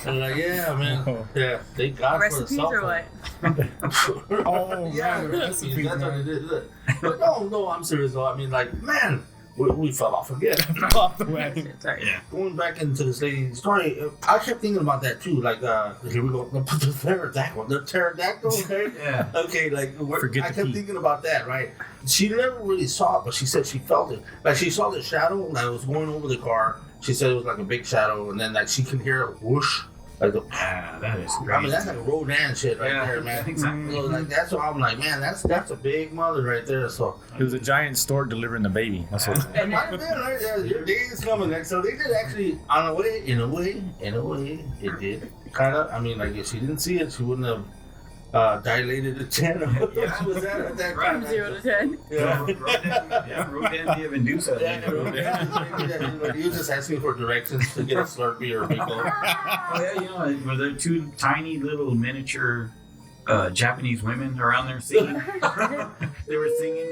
And like, yeah, man. Oh. Yeah, thank God for the Recipes cell or phone. what? Oh, Yeah, man, the recipes, recipes. That's what man. it is. But no, I'm serious though. I mean, like, man, we fell off again. Off the wagon. Sorry. Yeah. Going back into this lady's story, I kept thinking about that too. Like, here we go. The pterodactyl. The pterodactyl, okay? Yeah. Okay, like, Forget I the kept key. thinking about that, right? She never really saw it, but she said she felt it. Like, she saw the shadow that was going over the car. She said it was like a big shadow, and then, like, she could hear it whoosh. Like, Yeah, that is I mean, crazy. that's like Rodan shit right Yeah, there, man. exactly. So, like, that's what I'm like, man, that's a big mother right there. So, It was a giant stork delivering the baby. That's what. it might have been right there. Your day is coming next. So they did actually, on a way, in a way, it did. Kind of. I mean, like, if she didn't see it, she wouldn't have dilated the channel. Yeah. Was that at that Right. time? From 0 to 10. Yeah. Rodan de Medusa. Yeah, he was just asking for directions to get a Slurpee or a Rico. Oh yeah, you know, were there two tiny little miniature Japanese women around there singing? They were singing.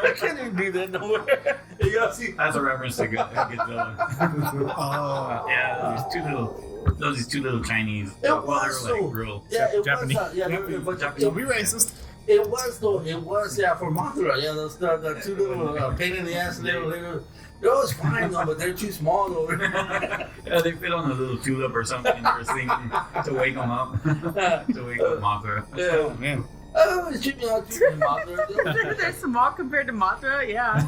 I can't even do that nowhere. You gotta see. As a reference to Godzilla. Oh. Yeah, those two little Chinese. It Well, they was were like so- real. Yeah, it Japanese. was. Yeah, but Don't be racist. it was though. It was for Mothra. Yeah, those the two little pain in the ass little. It was fine though, but they're too small though. Yeah, they fit on a little tulip or something. They were singing to wake them up. To wake up Mothra. Yeah. Oh, man. Oh, it's treat me like Mothra. They're small compared to Mothra, yeah.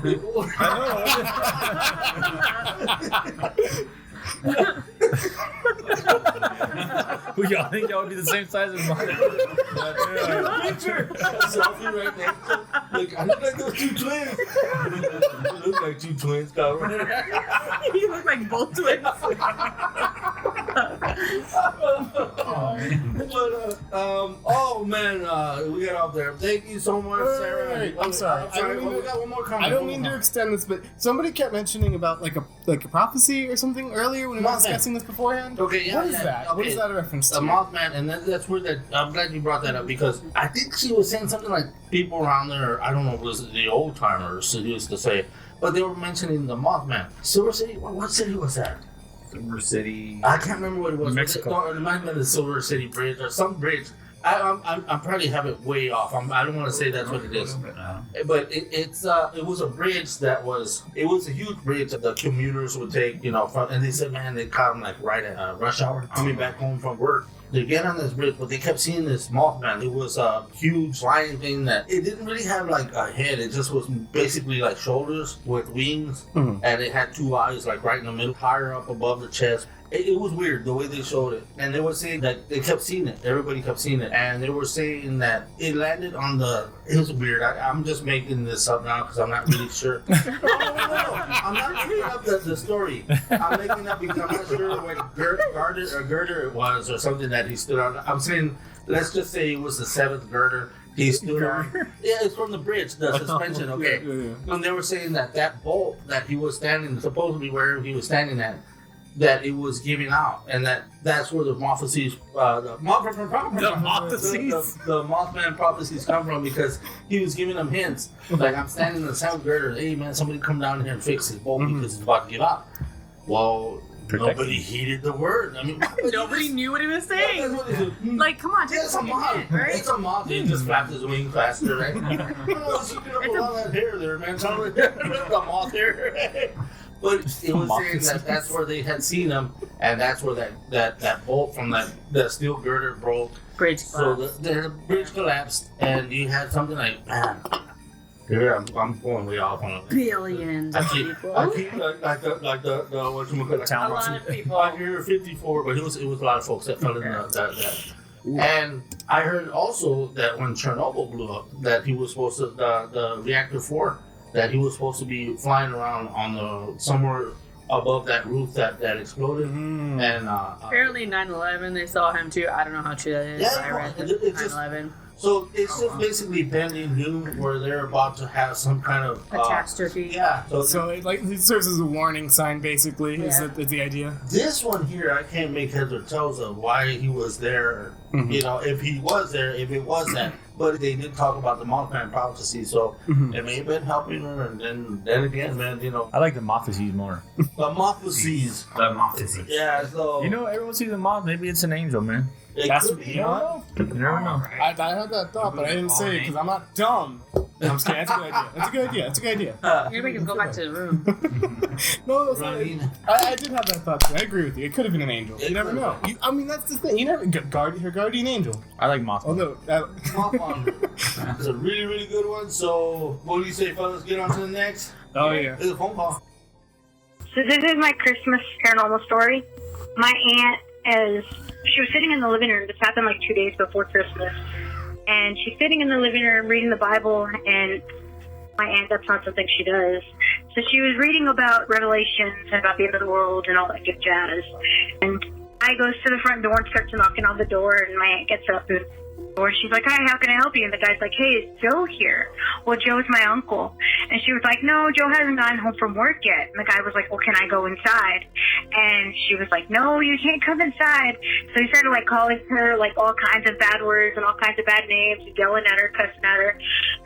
Who y'all think y'all would be the same size as mine? Picture selfie right next to. Look, I look like those two twins. You look like two twins, Calvin. You look like both twins. Oh man, we got off there. Thank you so much, Sarah. Wait, I'm sorry. I don't mean we to- got one more comment. I don't mean to extend this, but somebody kept mentioning about like a prophecy or something earlier when we were Mothman. discussing this beforehand. Okay, yeah, What is yeah, that? okay. What is that a reference The to? Mothman, and that's where that. I'm glad you brought that up because I think she was saying something like people around there. I don't know if it was the old timers used to say, but they were mentioning the Mothman. Silver City. What city was that? Silver City. I can't remember what it was. Mexico. No, it might have been the Silver City Bridge or some bridge. I'm probably have it way off. I don't want to say that's what it is. But it was a bridge that was a huge bridge that the commuters would take, from, and they said, man, they caught them like right at rush hour coming back home from work. They get on this bridge, but they kept seeing this Mothman. It was a huge flying thing that it didn't really have like a head. It just was basically like shoulders with wings, and it had two eyes like right in the middle, higher up above the chest. It was weird the way they showed it, and they were saying that they kept seeing it. Everybody kept seeing it, and they were saying that it landed on the. It was weird. I'm just making this up now because I'm not really sure. No. I'm not making up the story. I'm making up because I'm not sure what girder it was or something that he stood on. I'm saying, let's just say it was the seventh girder. He stood on. Yeah, it's from the bridge, the suspension. Okay, Yeah. and they were saying that bolt that he was standing, supposedly where he was standing at, that it was giving out, and that's where the prophecies, the Mothman prophecies come from, because he was giving them hints. Like, I'm standing in the sound girder, hey man, somebody come down here and fix his bolt because it's about to give out. Well, nobody heeded the word. I mean, Nobody knew what he was saying. That's what it is. Like, come on, take It's a moth. right? It's a moth. He just flapped his wing faster, right? You put up a lot of that hair there, man. The moth hair. But it was saying that's where they had seen him, and that's where that bolt from that steel girder broke. Bridge So collapse. the bridge collapsed, and you had something like, man, Here, I'm going way off on it. Billions of people. I keep like the what you call it, A lot of people. I hear 54, but it was a lot of folks that fell in that. And I heard also that when Chernobyl blew up, that he was supposed to the reactor 4, that he was supposed to be flying around on the somewhere above that roof that exploded. And Apparently 9/11, they saw him too. I don't know how true that is. Yeah, but I read it's just- 9/11 so it's just basically pending doom where they're about to have some kind of catastrophe. yeah. So it serves as a warning sign, basically. Is the idea? This one here, I can't make heads or tails of why he was there. You know, if he was there, if it was that. But they did talk about the Mothman prophecy, so it may have been helping her. And then again, man, you know, I like the moth disease more. the prophecies. The moth disease. Yeah, so You know, everyone sees a moth. Maybe it's an angel, man. it That's could be. you know. You never know. I had that thought, but I didn't say it because I'm not dumb. I'm just kidding. That's a good idea. That's a good idea. You're making him go back to the room. No, that's not Running. I did have that thought too. I agree with you. It could have been an angel. You never know. I mean, that's the thing. You never her guardian angel. I like moth. Although Mothman. It's a really, really good one. So, what do you say, fellas? Get on to the next. oh yeah. It's a phone call. So this is my Christmas paranormal story. My aunt she was sitting in the living room. This happened like 2 days before Christmas. And she's sitting in the living room reading the Bible, and my aunt, that's not something she does. So she was reading about Revelations and about the end of the world and all that good jazz. And I goes to the front door and starts knocking on the door, and my aunt gets up and she's like, "Hi, how can I help you?" And the guy's like, "Hey, is Joe here?" "Well, Joe's my uncle." And she was like, "No, Joe hasn't gotten home from work yet." And the guy was like, "Well, can I go inside?" And she was like, "No, you can't come inside." So he started like calling her like all kinds of bad words and all kinds of bad names, yelling at her, cussing at her.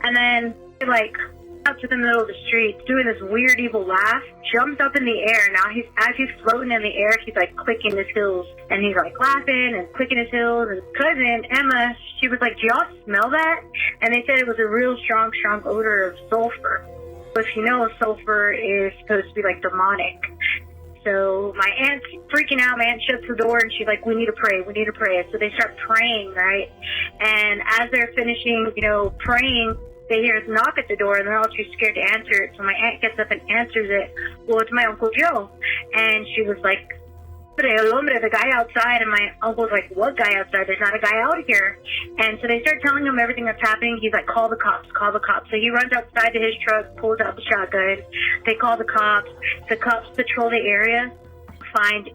And then like out to the middle of the street, doing this weird evil laugh, jumps up in the air. Now as he's floating in the air, he's like clicking his heels, and he's like laughing and clicking his heels. And cousin Emma, she was like, "Do y'all smell that?" And they said it was a real strong odor of sulfur. But if you know, sulfur is supposed to be like demonic. So my aunt's freaking out. My aunt shuts the door and she's like, we need to pray. So they start praying, right? And as they're finishing, praying, they hear a knock at the door and they're all too scared to answer it. So my aunt gets up and answers it. "Well, it's my Uncle Joe." And she was like, "The guy outside." And my uncle's like, "What guy outside? There's not a guy out here." And so they start telling him everything that's happening. He's like, call the cops. So he runs outside to his truck, pulls out the shotgun. They call the cops. The cops patrol the area, find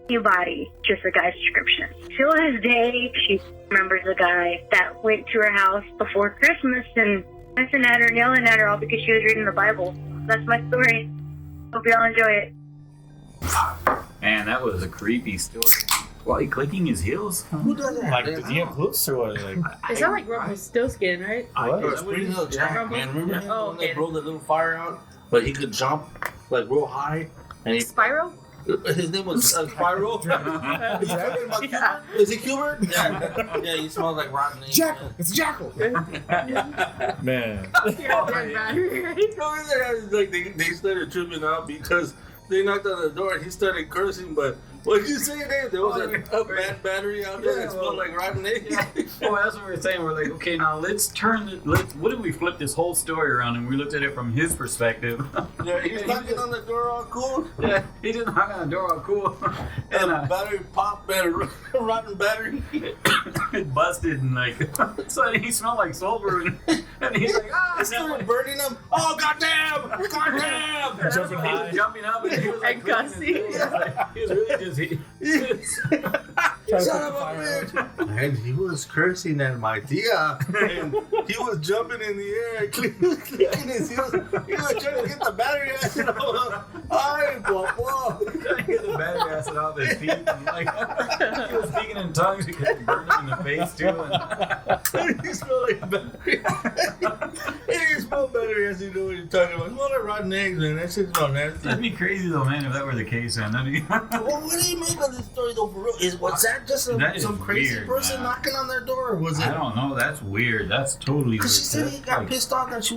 a body, just the guy's description. Till this day, she remembers the guy that went to her house before Christmas and messing at her and yelling at her all because she was reading the Bible. That's my story. Hope y'all enjoy it. Man, that was a creepy story. Why clicking his heels? Who does that? Like, does he have hooves or what? Like, It sounds like Rumpelstiltskin, right? Spring Hill Jack, man. Remember him? Oh, The one that okay. blew the little fire out? But he could jump like real high. And Spyro? his name was Spyro. Yeah. Is he Gilbert? Yeah, he smells like rotten eggs. Jackal. It's Jackal. man. Like they started tripping out because they knocked on the door and he started cursing. But what did you say there? There was a bad battery out there that smelled like rotten eggs. Well, that's what we were saying. We're like, okay, now what if we flip this whole story around and we looked at it from his perspective? Yeah, he was knocking on the door all cool. Yeah, he just knocked on the door all cool. And And a battery popped, man, a rotten battery. it busted and like, so he smelled like sulfur and he's like, It started burning him. Oh, goddamn! Goddamn! Jumping He was high. jumping up and he was like, And cussing. He was really just, Son of a bitch! And he was cursing at my tia, and he was jumping in the air, clicking his heels. He was trying to get the battery acid off. Ay, guapo. trying to get the battery acid off his teeth. And like, he was speaking in tongues because it burned him in the face too. And He smelled like battery. He smelled battery acid. You know what you're talking about. It smelled like rotten eggs, man. That shit smelled nasty. that'd be crazy though, man, if that were the case, man. That'd be Well, what do you make of this story, though, for real? Was that just That is some crazy weird, person man. knocking on their door, or was it? I don't know. That's weird. That's totally weird. Because she said he got pissed off that she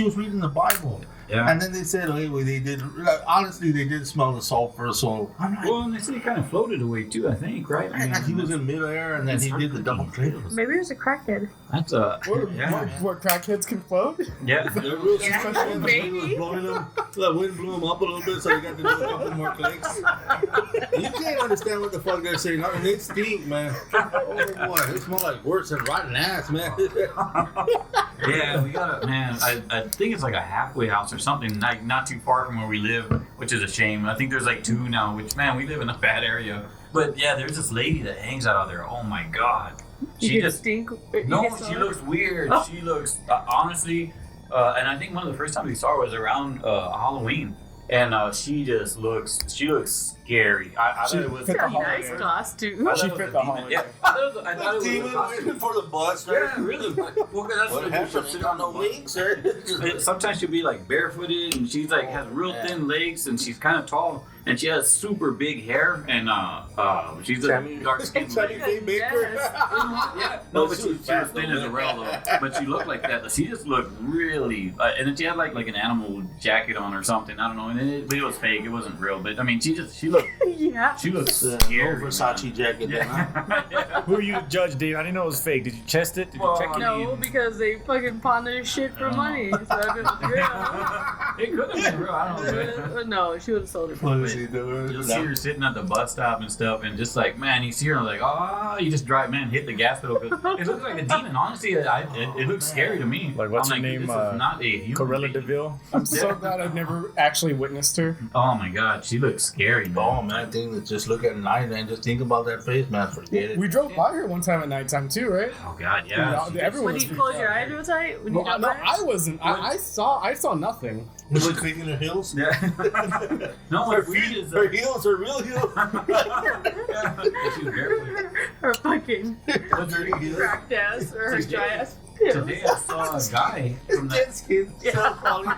was reading the Bible. Yeah. And then they said, hey, well, they did. Honestly, they did smell the sulfur. So I'm like, Well, and they said he kind of floated away too. I think, right? I mean, he was in midair, and then he did the double click. Maybe it was a crackhead. That's What crackheads can float? yeah. They're real Yeah, special. The maybe. wind was blowing them. The wind blew them up a little bit, so they got to do a couple more clicks. You can't understand what the fuck they're saying. I mean, they stink, man. Oh boy, they smell like worse than rotten ass, man. Yeah, we got a man. I think it's like a halfway house or something, like not too far from where we live, which is a shame. I think there's like 2 now. Which man, we live in a bad area. But yeah, there's this lady that hangs out of there. Oh my god, she just stink. no, she looks weird. She looks honestly, and I think one of the first times we saw her was around Halloween, and she looks scary. I thought it was fit the Nice holiday. costume. I thought She it was fit a the demon. holiday. Yeah, I thought it was Demon a costume. waiting for the bus, right? Yeah, really. Well, that's What what happened? she'll She got no wings, right? Sometimes she'll be like barefooted, and she's like has real thin legs, and she's kind of tall, and she has super big hair, and she's a dark skinned Sammy lady. Faye Baker. Yeah, no, but she was thin as a rail though. But she looked like that. She just looked really, and then she had like an animal jacket on or something. I don't know, and it was fake. It wasn't real, but I mean, she looked Yeah. scary. Versace jacket. Then, huh? Yeah. Who are you to judge, Dave? I didn't know it was fake. Did you test it? Did Well, you check it? No, because they fucking pawn their shit for money. So if it was real. It could have been real. I don't know. No, she would have sold it for What me. is he doing? You'll see her sitting at the bus stop and stuff, and just like, man, you see her, like, oh, you just drive, man, hit the gas pedal. 'Cause it looks like a demon. Honestly, it looks scary to me. Like, what's I'm her name, This is not a human Corella being. DeVille? I'm so glad I've never actually witnessed her. Oh my god, she looks scary, man. Oh man, I think that just look at the night and just think about that face, man. Forget it. We drove by her one time at nighttime too, right? Oh god, yeah. Everyone When was you freaked close out. your eyes real tight, when you Well, don't no, buy it? I wasn't. I saw nothing. Was she cleaning her heels? Yeah. No, Her what's weird feet, is her heels, her real heels. yeah, she's barefoot. Her fucking Her dirty heels. cracked ass or her Today- dry ass. Today I saw a guy from Jet that. skin. So funny.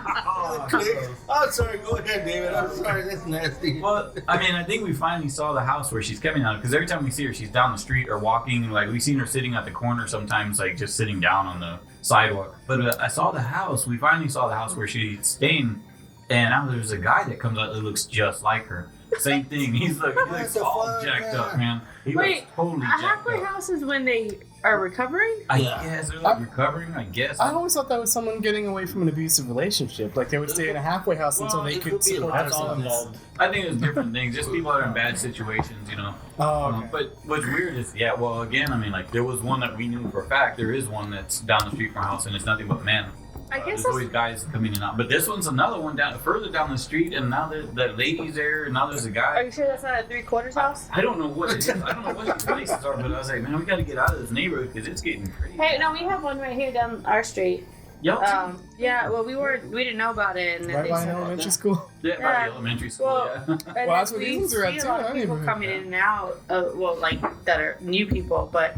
I'm sorry. Go ahead, David. I'm sorry. That's nasty. Well, I mean, I think we finally saw the house where she's coming out of, because every time we see her, she's down the street or walking. Like, we've seen her sitting at the corner sometimes, like just sitting down on the sidewalk. But I saw the house. We finally saw the house where she's staying, and now there's a guy that comes out that looks just like her. Same thing. He looks the all fuck, jacked man? up, man. He Wait, looks totally a jacked halfway up. house is when they are recovering? I Yeah. guess they're like recovering. I guess. I always thought that was someone getting away from an abusive relationship. Like they would stay in a halfway house until Well, they it could could be a support lot That's all themselves. involved. I think it's different things. Just people that are in bad situations, you know. Oh, okay. But what's weird is, yeah, well, again, I mean, like, there was one that we knew for a fact. There is one that's down the street from our house, and it's nothing but men. I guess There's that's always guys coming in and out. But this one's another one further down the street, and now the lady's there, and now there's a Are guy. you sure that's not a 3/4 house? I don't know what it is. I don't know what these places are, but I was like, man, we got to get out of this neighborhood because it's getting crazy. Hey, no, we have one right here down our street. Y'all too? Yeah, well, we didn't know about it, and then Right they by an said, elementary school. Yeah, by yeah. the elementary school, Well, yeah. and Well, then that's what we these ones are at see a too, lot in of our people neighborhood. coming in and out. Well, like that are new people, but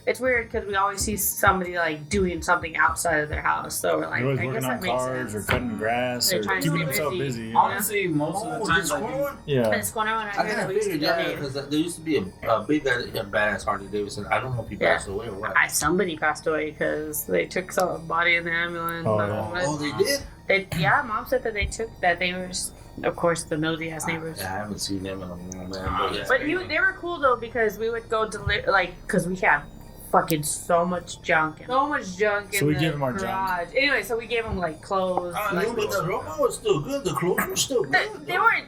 it's weird because we always see somebody like doing something outside of their house. So we're like, They're always I guess working on that makes cars sense. or cutting grass They're or trying to keeping stay themselves busy. busy. You know? Honestly, most of the this times I do. one? Yeah. And it's going on out I here gotta that we used to figure, yeah, donate. because there used to be a big guy, a badass Harley Davidson. I don't know if he Yeah. passed away or what. Somebody passed away because they took some body in the ambulance. Oh, I don't yeah. know Oh, they did? yeah, Mom said that they took that. They were, of course, the nosy ass neighbors. Yeah, I haven't seen them in a while, man. But yeah. But they were cool though because we would go because we had fucking so much junk in So we the gave 'em our junk. garage. Anyway, so we gave them like clothes. No, but the robot was still good. The clothes were still good.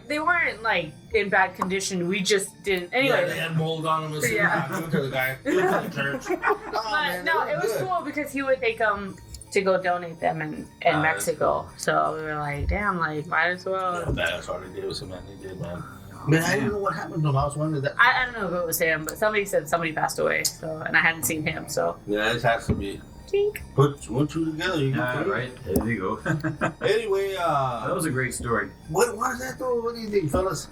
They weren't like in bad condition. We just didn't. Yeah, Anyway, they had mold on them and stuff. Yeah. Give it to the guy. Give it to the church. Oh, but man, they no, were it was good. cool because he would take them to go donate them in that's Mexico. So we were like, damn, like might as well. Yeah, badass Harley Davidson, man. They did, man. Man, I didn't know what happened to him. I was wondering that. I don't know if it was him, but somebody said somebody passed away. So and I hadn't seen him. So Yeah, it has to be. Tink. Put one, two together. You Yeah, can right. There you go. that Anyway, was a great story. what is that though? What do you think, fellas?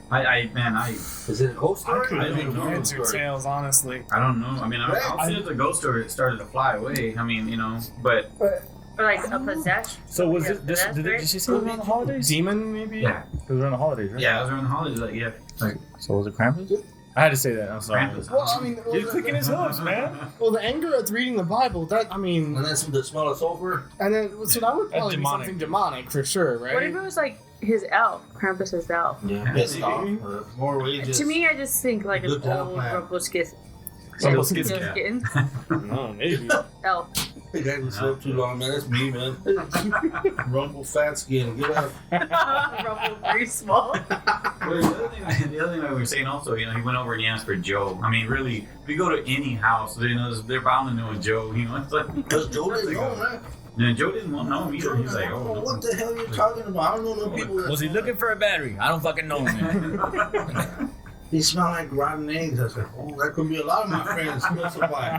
Is it a ghost story? I I couldn't don't know. heads or tails, honestly. I don't know. I mean, I'll see if the ghost story started to fly away. I mean, you know, but Or like a possession. So was Yeah, it this? that's Did great. she say it was around the holidays? Demon, maybe? yeah, It was around the holidays, right? yeah, it was around the holidays. Like, yeah, like So was it Krampus? I had to say that. I'm sorry. Well, I mean, He's clicking his hooves, man. Well, the anger at reading the Bible, that, I mean, And that's the smell of sulfur. and then, so that would That's probably be demonic. something demonic for sure, right? What if it was like his elf, Krampus's elf? Yeah, pissed off. More wages. To me, I just think like an Good dental old plan. Rumpelstiltskin No, maybe. elf. The guy who slept too long, man. That's me, man. Rumple fat skin. Get up. Rumple very small. Well, the other thing I was saying also, he went over and he asked for Joe. I mean, really, if you go to any house, they're bound to know a Joe. It's like Because Joe didn't know, man. and Joe didn't want to know him either. He's like, oh, What the hell are you talking about? I don't know no people that Was he looking for a battery? I don't fucking know, man. He smelled like rotten eggs. I said, oh, that could be a lot of my friends' milk supply.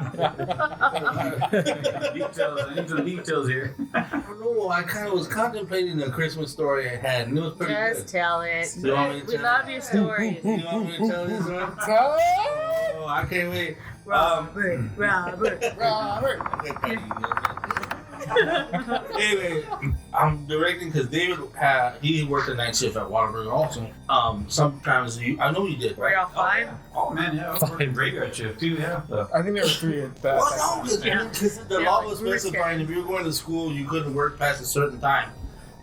details. I need some details here. I don't know. I kind of was contemplating the Christmas story I had, and it was pretty Just good. tell it. You want me to We tell love it? your stories. You want me to tell this one? Oh, I can't wait. Robert. Robert. Anyway, I'm directing because David he worked a night shift at Whataburger also. Sometimes I know you did, Were right? y'all five? Oh man, yeah, I was working graveyard shift too. Yeah. I think there were 3 at that. Well, no, because the Yeah, law like was we were specifying if you were going to school, you couldn't work past a certain time.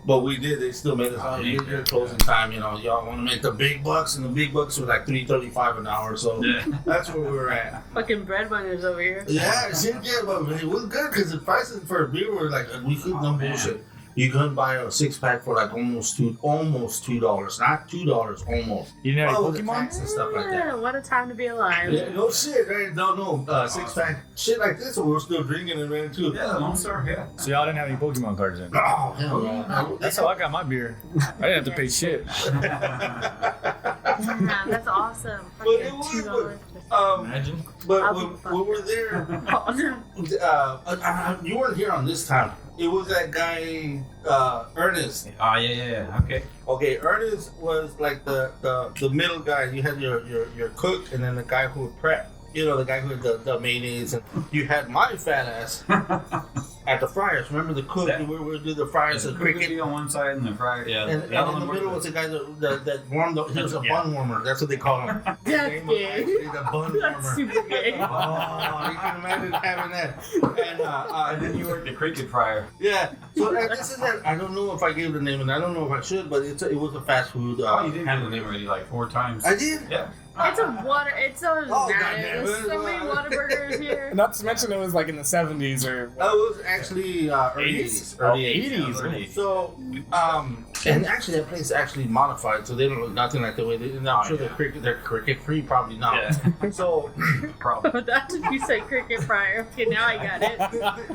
But we did. They still made us out. Your closing time. Y'all want to make the big bucks, and the big bucks were like $3.35 an hour. So Yeah. that's where we were at. Fucking breadwinners over here. Yeah, shit, yeah, but it was good because the prices for a beer were like we couldn't no bullshit. You couldn't buy a 6-pack for like almost $2, not $2, almost. You didn't have Oh, any the Pokemon? tax and stuff like that. Yeah, what a time to be alive. Yeah, no shit, right? No, 6-pack shit like this, so we're still drinking and ran too. Yeah, the Lone Star. Yeah. So y'all didn't have any Pokemon cards then? Oh hell no! That's how I got my beer. I didn't have to pay shit. Yeah, that's awesome. But it Fucking was, $2. Imagine. But I'll when be fine. we were there, you weren't here on this time. It was that guy Ernest. Oh yeah. Okay. Okay, Ernest was like the middle guy. You had your cook, and then the guy who would prep. The guy who had the mayonnaise, and you had my fat ass at the fryers. Remember the cook? We would do the fryers, the The cricket. cricket on one side and the fryer. Yeah. And in the middle was the guy that warmed up. He was a bun warmer. That's what they call him. That's His name was gay. actually the bun That's warmer. super gay. Oh, you can imagine having that. And then you worked the cricket fryer. Yeah. So this is that. I don't know if I gave the name, and I don't know if I should, but it was a fast food. Oh, you did have the name already like 4 times. I did. Yeah. It's a Oh, goddamn. There's so many Whataburgers here. Not to mention it was like in the 70s or. That was actually early 80s. Early 80s. Early. So, and actually that place is actually modified, so they don't look nothing like the way they. And I'm sure they're cricket free, probably not. Yeah. So, Probably. That's what you say, cricket fryer. Okay, now I got it.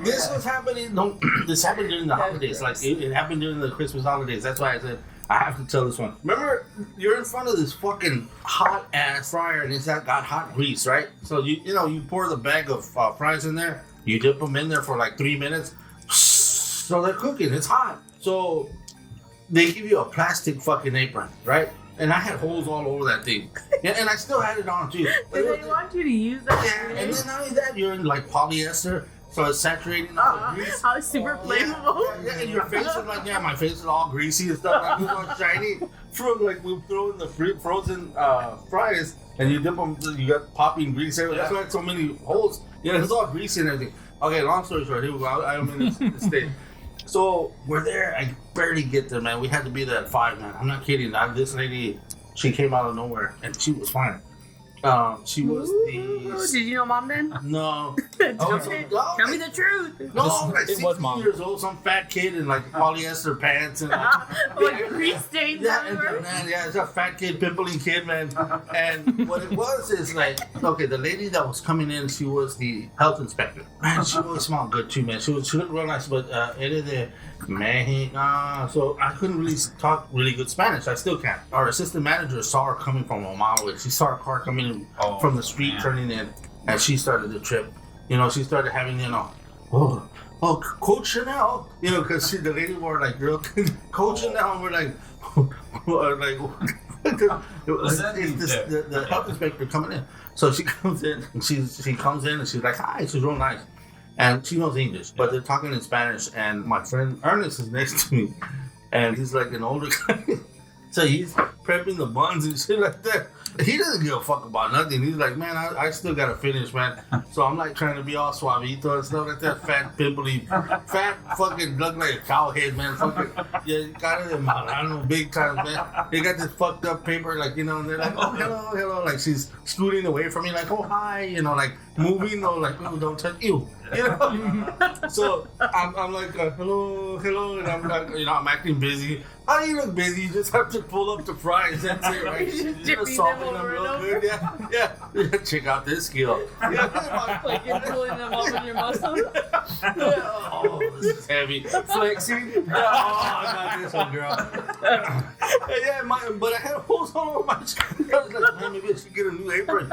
this was happening. No, this happened during the holidays. Like it happened during the Christmas holidays. That's why I said I have to tell this one. Remember, you're in front of this fucking hot ass fryer, and it's got hot grease, right? So you pour the bag of fries in there. You dip them in there for like 3 minutes. So they're cooking. It's hot. So they give you a plastic fucking apron, right? And I had holes all over that thing. Yeah, and I still had it on too. Do they want you to use that? Yeah, and then not only that, you're in like polyester, so it's saturating all the grease. How super flammable. Yeah, and your face is like, my face is all greasy and stuff, like it's all shiny. From like we throw in the frozen fries, and you dip them, you got popping grease everywhere. That's why it's so many holes. Yeah, it's all greasy and everything. Okay, long story short, here we go. I'm in this state. So we're there. I barely get there, man. We had to be there at 5, man. I'm not kidding. This lady, she came out of nowhere, and she was fine. She was the. Did you know mom then? No. Tell me the truth. No, like It was 16 mom. years old, some fat kid in like polyester pants and Like grease stains everywhere. it's a fat kid, pimply kid, man. And what it was is like, okay, the lady that was coming in, she was the health inspector. Man, she really smelled good too, man. She looked real nice, but eres de Mexico. So I couldn't really talk really good Spanish. I still can't. Our assistant manager saw her coming from a mile away. She saw her car coming in from the street, turning in, and she started the trip. She started having, Coach Chanel, because the lady wore like real Coach Chanel, and we're like, the health inspector coming in. So she comes in, and she comes in, and she's like, hi, she's real nice. And she knows English, but they're talking in Spanish, and my friend Ernest is next to me, and he's like an older guy. So he's prepping the buns and shit like that. He doesn't give a fuck about nothing. He's like, man, I still gotta finish, man. So I'm like trying to be all suavito and stuff like that. Fat, pimply, fat fucking look like a cow head, man. Fucking, yeah, got it in my, I don't know, big time, man. They got this fucked up paper, like, you know, and they're like, oh, hello, hello. Like she's scooting away from me, like, oh, hi, you know, like moving, or like, oh, don't touch you. You know? So I'm like, hello, hello, and I'm like, you know, I'm acting busy. How do you look busy? You just have to pull up the fries. That's it, right? You're just You're dipping salting them them over real and good. Yeah. Check out this skill. Yeah. Like you're pulling them off in your muscles. Oh, this is heavy. Flexing. Yeah, oh, I got this one, girl. Yeah, but I had holes all over my shirt. I was like, man, maybe I should get a new apron.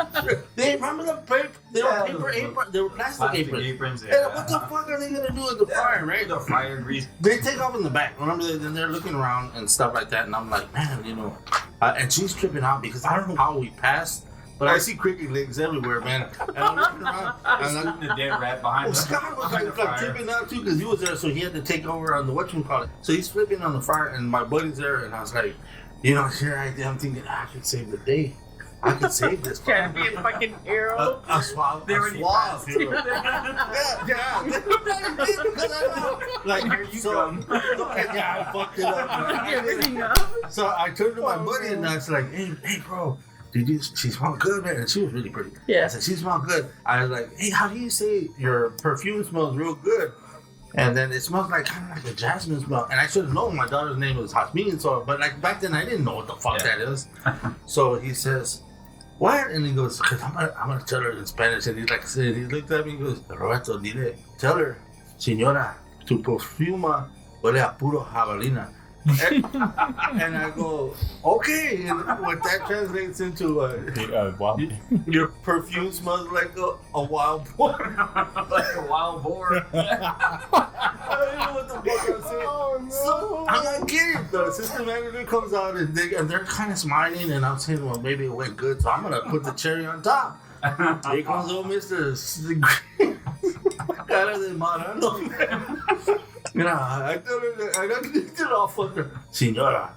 They remember the paper? They were paper aprons. They were plastic aprons. Yeah. And what the fuck are they gonna do with the fryer, right? The fryer grease. They take off in the back. Remember, they're looking around and stuff like that. And I'm like, man, you know. And she's tripping out because I don't know how we passed, but I see cricket legs everywhere, man. And I'm looking around. And I'm like, The dead rat behind us. Scott was like tripping out too because he was there, so he had to take over on the whatchamacallit. So he's flipping on the fryer, and my buddy's there, and I was like, you know, here I am thinking, I could save the day. I could save this. Trying to be a fucking hero. A swab. They A already swab. passed. Yeah. Like, Here you so, come. Yeah, I fucked it up. Fucking everything up. So I turned to my buddy and I was like, hey, bro, she smelled good, man. And she was really pretty. Yeah. I said, she smelled good. I was like, hey, how do you say your perfume smells real good? And then it smells like kind of like a jasmine smell. And I should have known my daughter's name was Jasmine, but like back then I didn't know what the fuck that is. So he says, what? And he goes, because I'm gonna tell her in Spanish. And he looked at me and goes, Roberto, dile, tell her, señora, tu perfuma huele a puro jabalina. And I go, okay. And what that translates into, Wow. your perfume smells like a wild boar. Like a wild boar. I don't know what the fuck I'm saying. Oh, no. So, I'm not kidding. The assistant manager comes out and they're kind of smiling, and I'm saying, well, maybe it went good, so I'm gonna put the cherry on top. Here comes old Mr. Cara de marano. You know, I tell her, I don't get it all fucked her. Señora,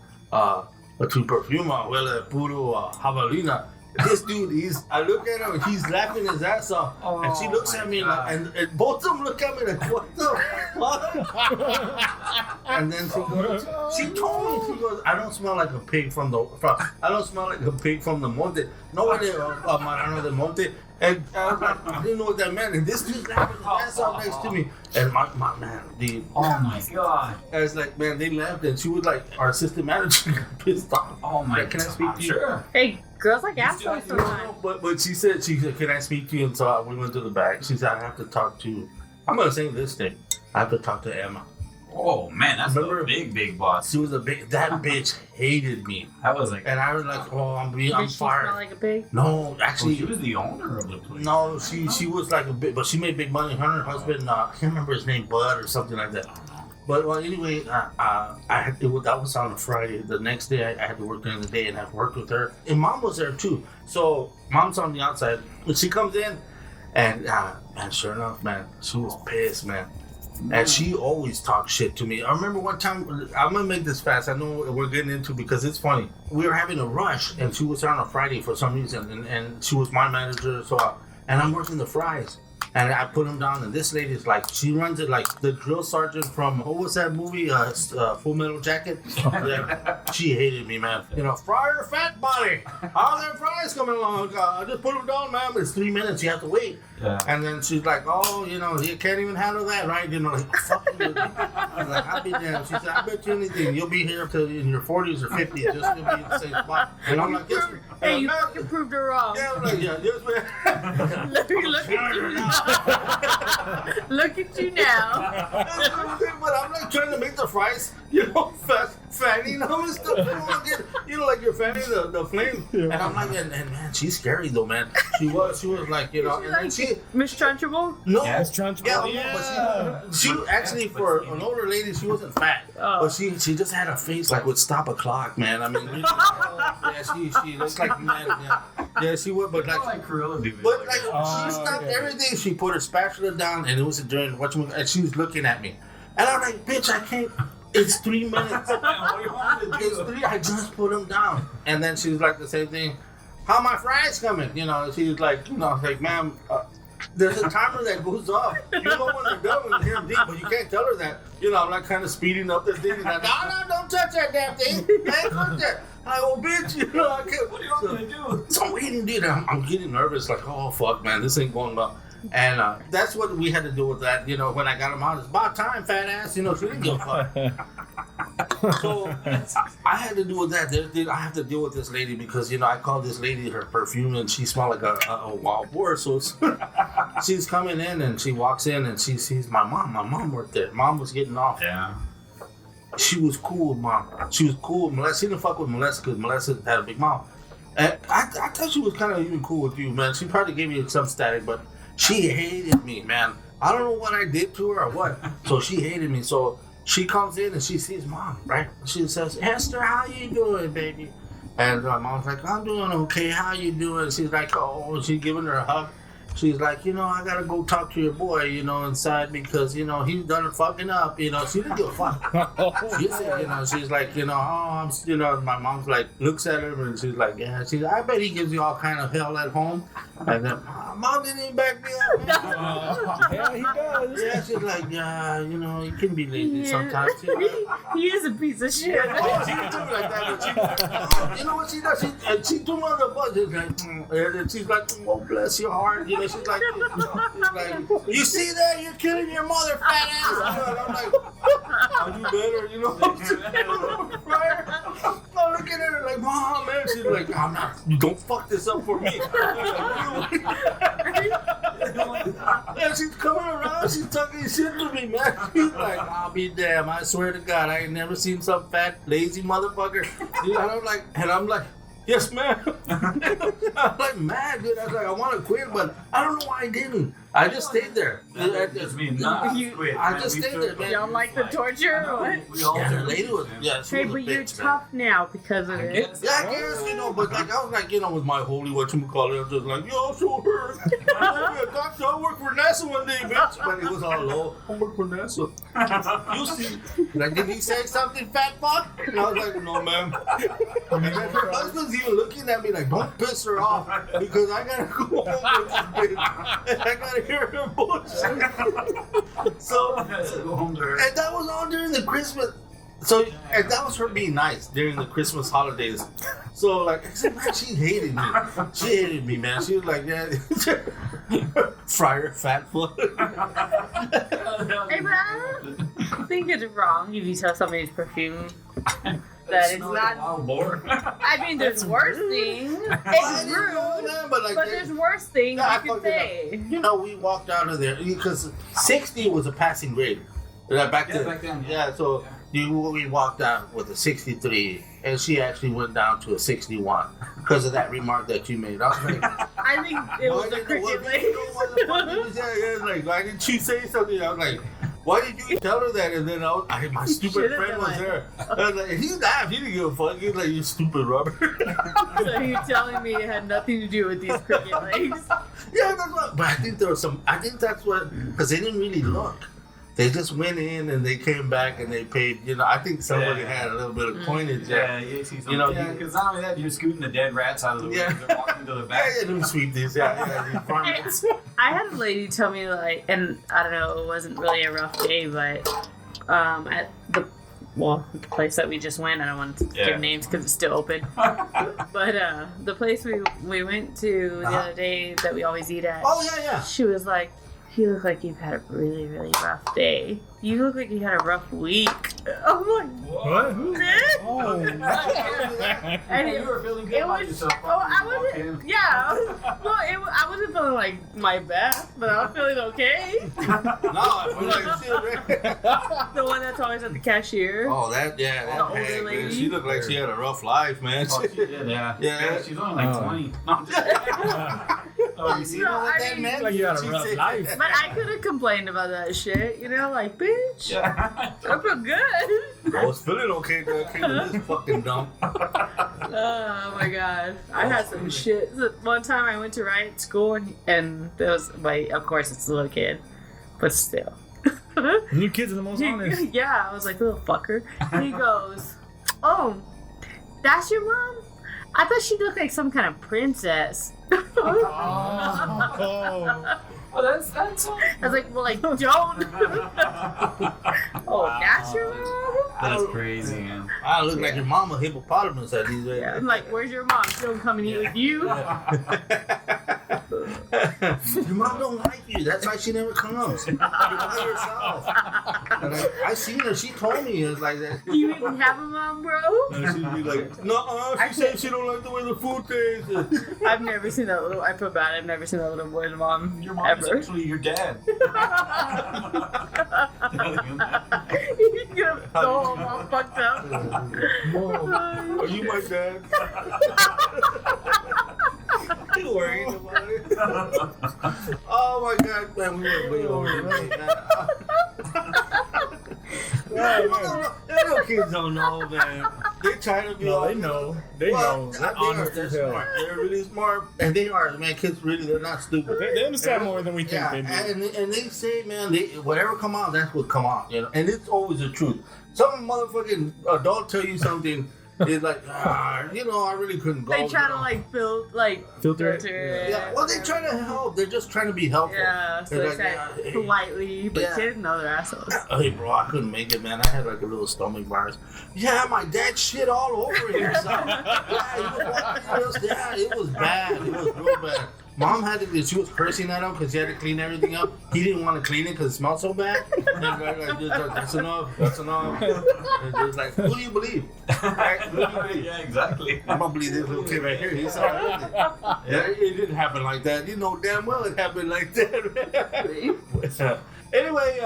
tu perfuma huele a puro jabalina. This dude, I look at him and he's laughing his ass off. And she looks at me like, and both of them look at me like, what the fuck? And then she told me, she goes, I don't smell like a pig from the monte. Nobody, Marano del Monte. And I was like, I didn't know what that meant. And this dude's laughing his ass off next to me. And my man, dude. Oh my god. I was like, man, they laughed. And she was like, our assistant manager got pissed off. Oh my god. Can I speak to you? Sure. Hey, girls like assholes sometimes. But she said, can I speak to you? And so we went to the back. She said, I have to talk to, I'm going to say this thing. I have to talk to Emma. Oh man, that's Remember- a big boss. She was that bitch hated me. I was like, And I was like, oh, I'm Did she smell fired. like a pig? No, oh, actually, she was the owner of the place. no, she was like a bit, but she made big money. Her and her husband, I can't remember his name, Bud or something like that. But well, anyway, that was on a Friday. The next day, I had to work during the day, and I worked with her. And Mom was there too. So Mom's on the outside. When she comes in, and man, sure enough, man, she was pissed, man. And she always talks shit to me. I remember one time, I'm gonna make this fast. I know we're getting into because it's funny. We were having a rush, and she was there on a Friday for some reason, and she was my manager. And I'm working the fries. And I put them down, and this lady's like, she runs it like the drill sergeant from, what was that movie, Full Metal Jacket? Yeah. She hated me, man. You know, fryer fat body. How's their fries coming along? I just put them down, ma'am. It's 3 minutes, you have to wait. Yeah. And then she's like, oh, you know, you can't even handle that, right? You know, like, fuck you. I'm like, I'll be damned. She said, I bet you anything. You'll be here till in your 40s or 50s. Just to be in the same spot. And I'm like, yes, Hey, you fucking proved her wrong. yeah, I'm like, yeah, yes, man. Look at you now. Look at you now. But I'm like trying to make the fries, you know, fanning them and stuff. You know, like you're fanning the flame. And I'm like, and man, she's scary though, man. She was like, you know, and then she, Miss Trunchable? no, Yes, Trunchbull. yeah, but she actually, for an older lady, she wasn't fat, but she just had a face like would stop a clock, man. I mean, really, yeah, she looks like, man, yeah, she would, but like. like Cruella do it. But like she stopped everything. She put her spatula down, and it was during and she was looking at me, and I'm like, bitch, I can't. It's 3 minutes. What do you want me to It's do? 3. I just put them down. And then she's like the same thing. How my fries coming? You know, she's like, like, ma'am, there's a timer that goes off. You know when they're done when you hear them deep, but you can't tell her that. I'm like kind of speeding up this thing. And like, no, don't touch that damn thing. I ain't touch that. I go, bitch, I can't. What do you want me to do? So I'm waiting, dude. I'm getting nervous. Like, oh, fuck, man, this ain't going well. And that's what we had to do with that. When I got him out, it's about time, fat ass. She didn't give a fuck. So I had to deal with that. I have to deal with this lady because I called this lady her perfume and she smelled like a wild boar. So she's coming in and she walks in and she sees my mom. My mom worked there. Mom was getting off. Yeah. She was cool with mom. She was cool with Melissa. She didn't fuck with Melissa because Melissa had a big mouth. And I thought she was kind of even cool with you, man. She probably gave me some static, but she hated me, man. I don't know what I did to her or what. So she hated me. So she comes in and she sees mom, right? She says, Esther, how you doing, baby? And my mom's like, I'm doing okay. How you doing? She's like, oh, she's giving her a hug. She's like, I gotta go talk to your boy, inside because, he's done fucking up. She didn't give a fuck. She said, she's like, my mom's like, looks at her and she's like, yeah. She's like, I bet he gives you all kind of hell at home. And then, mom didn't even back me up, man. Yeah, he does. Yeah, she's like, yeah, he can be lazy sometimes. He is a piece of shit. Oh, she didn't do me like that, but you know what she does? She threw me on the bus. And she's like, oh, bless your heart. She's like, you see that? You're killing your mother, fat ass. And I'm like, I'll do better, I'm looking at her like, mom, man. She's like, I'm not, you don't fuck this up for me. And she's coming around, she's talking shit to me, man. She's like, I'll be damned. I swear to God, I ain't never seen some fat, lazy motherfucker. And I'm like, yes, ma'am. I'm like, mad, dude. I was like, I want to quit, but I don't know why I didn't. I just stayed there. That just means not quit. I just stayed there, man. Y'all like the torture or what? We all Yeah, the do. lady was, she Hey, was a but you're bitch, man. tough now because of I it. guess. Yeah, I guess, but like I was like, with my holy whatchamacallit, I'm just like, yo, so hurt. I'm be a doctor, I work for NASA one day, bitch. But it was all low. I work for NASA. You see, like, did he say something, fat fuck? And I was like, no, ma'am. And then her husband's even looking at me like, don't piss her off because I gotta go home with this bitch. And I gotta hear her bullshit. So, Go home to her. and that was all during the Christmas. So, and that was her being nice during the Christmas holidays. So, like, I said, man, she hated me. She hated me, man. She was like, yeah, fryer, fat foot. Hey, but I don't think it's wrong if you tell somebody's perfume that it's not. Wild boar. I mean, there's worse things. I It's didn't know, rude, man, but like, but there's worse things Yeah, I you can fucked it say. we walked out of there because 60 was a passing grade. Back Yeah, then. back then. Yeah, so we walked out with a 63, and she actually went down to a 61 because of that remark that you made. I was like, I think it was why the didn't- cricket what- legs. yeah, like, why didn't you say something? I was like, why did you tell her that? And then my stupid should've friend been was like- there. I was like, he laughed. He didn't give a fuck. He was like, you stupid rubber. So you're telling me it had nothing to do with these cricket legs? Yeah, that's what. But I think there was some. I think that's what, because they didn't really look. They just went in and they came back and they paid. I think somebody Yeah. had a little bit of coinage there. Yeah, you see something. You know, because not only that, you're scooting the dead rats out of the way. Yeah. They're walking to the Yeah, back. let me sweep this. Yeah, these farmers. I had a lady tell me and I don't know, it wasn't really a rough day, but at the place that we just went, I don't want to give names because it's still open. But the place we went to the other day that we always eat at, Oh yeah. she was like, "You look like you've had a really, really rough day. You look like you had a rough week." I'm like, What? "Bitch." Oh, And You were feeling good it about was. yourself. Oh, I Walk wasn't. in. Yeah. I wasn't feeling like my best, but I was feeling okay. No, I feel like shit, right? The one that's always at the cashier. Oh, that The hag, older man. lady. She looked like she had a rough life, man. Oh, she did, yeah. Yeah. She's only like 20. No, I'm just Oh, you see No, what I that mean- meant? Like you had a She rough said- life. But I could have complained about that shit, like, bitch, yeah. I feel good. I was feeling okay till I came to this fucking dump. Oh my god, I had some shit. One time I went to riot school and there was, of course it's a little kid, but still. New kids are the most honest. Yeah, I was like, little fucker. He goes, "Oh, that's your mom? I thought she looked like some kind of princess." Oh, that's I was like, "Well, like, don't." Oh, that's your mom? That's crazy, man. I look like your mama hippopotamus at these days. Yeah, I'm like, "Where's your mom? She don't come and eat with you." Your mom don't like you. That's why she never comes. You're by yourself. And I seen her. She told me it was like that. Do you even have a mom, bro? And she'd be like, "No, she said she don't like the way the food tastes." I've never seen that little. I feel bad. I've never seen that little boy's mom. Your mom is ever. actually your dad. He's gonna go home all fucked up. Are you my dad? You worried about it? Oh my God, man, we went way over it, man. Little kids don't know, man. They try to be. No, they know. They know. They're honest They're as hell. smart. They're really smart, and they are, man. Kids really, they're not stupid. They understand more than we think Yeah, they do. and they say, man, whatever come out, that's what come out, you know. And it's always the truth. Some motherfucking adult tell you something, it's like, you know, I really couldn't go. They try you to know. Filter it. it. Yeah, well, they try to help. They're just trying to be helpful. Yeah, so They're they say hey, politely, but yeah. kids know they're assholes. Hey, bro, I couldn't make it, man. I had like a little stomach virus. Yeah, my dad shit all over himself. Yeah, it was bad. It was real bad. Mom had to, she was cursing at him because he had to clean everything up. He didn't want to clean it because it smelled so bad. And that's enough. That's enough. And it's like, who do you believe? Right? Who do you believe? Yeah, exactly. I don't believe this little kid right here. He's all right. Yeah, it didn't happen like that. You know damn well it happened like that. Anyway,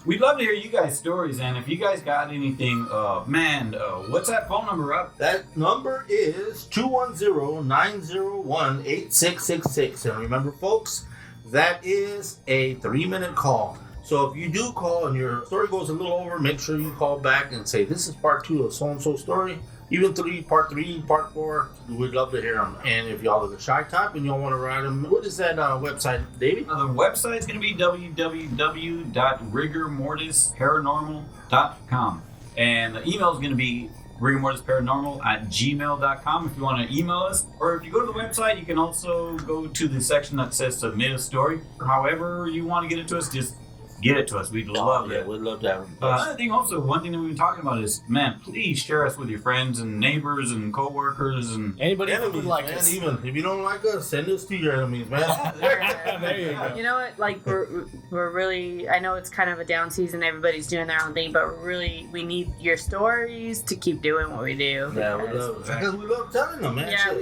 We'd love to hear you guys' stories, and if you guys got anything, what's that phone number up? that number is 210-901-8666. And remember, folks, that is a 3-minute call. So if you do call and your story goes a little over, make sure you call back and say, this is part 2 of so-and-so story. Even part 3, part 4, we'd love to hear them. And if y'all are the shy type and y'all want to write them, what is that website, Davey? The website's going to be www.rigormortisparanormal.com. And the email is going to be rigormortisparanormal@gmail.com if you want to email us. Or if you go to the website, you can also go to the section that says submit a story. However you want to get it to us, just get it to us. We'd love it. We'd love to have them. Another thing also, one thing that we've been talking about is, man, please share us with your friends and neighbors and co-workers and Anybody who Enemies, would like man, us. even if you don't like us, send us to your enemies, man. There you go. You know what? Like we're really. I know it's kind of a down season. Everybody's doing their own thing, but we need your stories to keep doing what we do. Yeah, we because- love it. Because we love telling them, man. Yeah, Shit.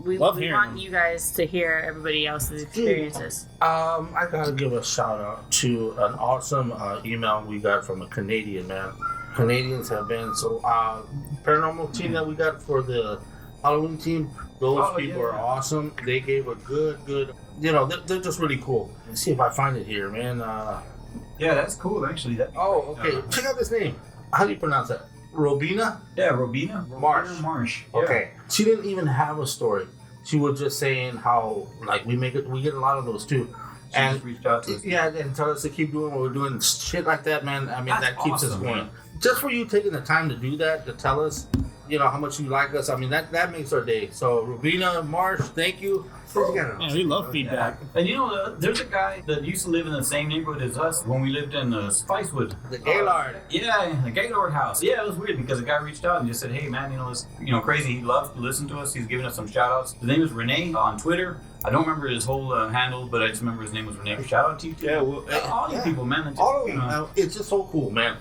we Love hearing want them. you guys to hear everybody else's experiences. I gotta give a shout out to an awesome email we got from a Canadian, man. Canadians have been so paranormal team that we got for the Halloween team. Those people are awesome. They gave a good. You know, they're just really cool. Let's see if I find it here, man. yeah, that's cool actually. Okay. Check out this name. How do you pronounce that? Robina? Yeah, Robina Marsh. Marsh. Okay. She didn't even have a story. She was just saying how like we get a lot of those too. She And just reached out to us. yeah, and tell us to keep doing what we're doing, shit like that, man. I mean, That's that keeps us awesome, going. man. Just for you taking the time to do that, to tell us, you know, how much you like us. I mean, that makes our day. So, Rubina, Marsh, thank you. Yeah, we love feedback. And you know, there's a guy that used to live in the same neighborhood as us when we lived in Spicewood. The Gaylord. Yeah, the Gaylord house. Yeah, it was weird because the guy reached out and just said, "Hey, man, you know, it's crazy. He loves to listen to us. He's giving us some shout outs." His name is Renee on Twitter. I don't remember his whole handle, but I just remember his name was Renee. Shout out to you too. Yeah, well, all you yeah. people, man. that just, All of you them. know, It's just so cool, man.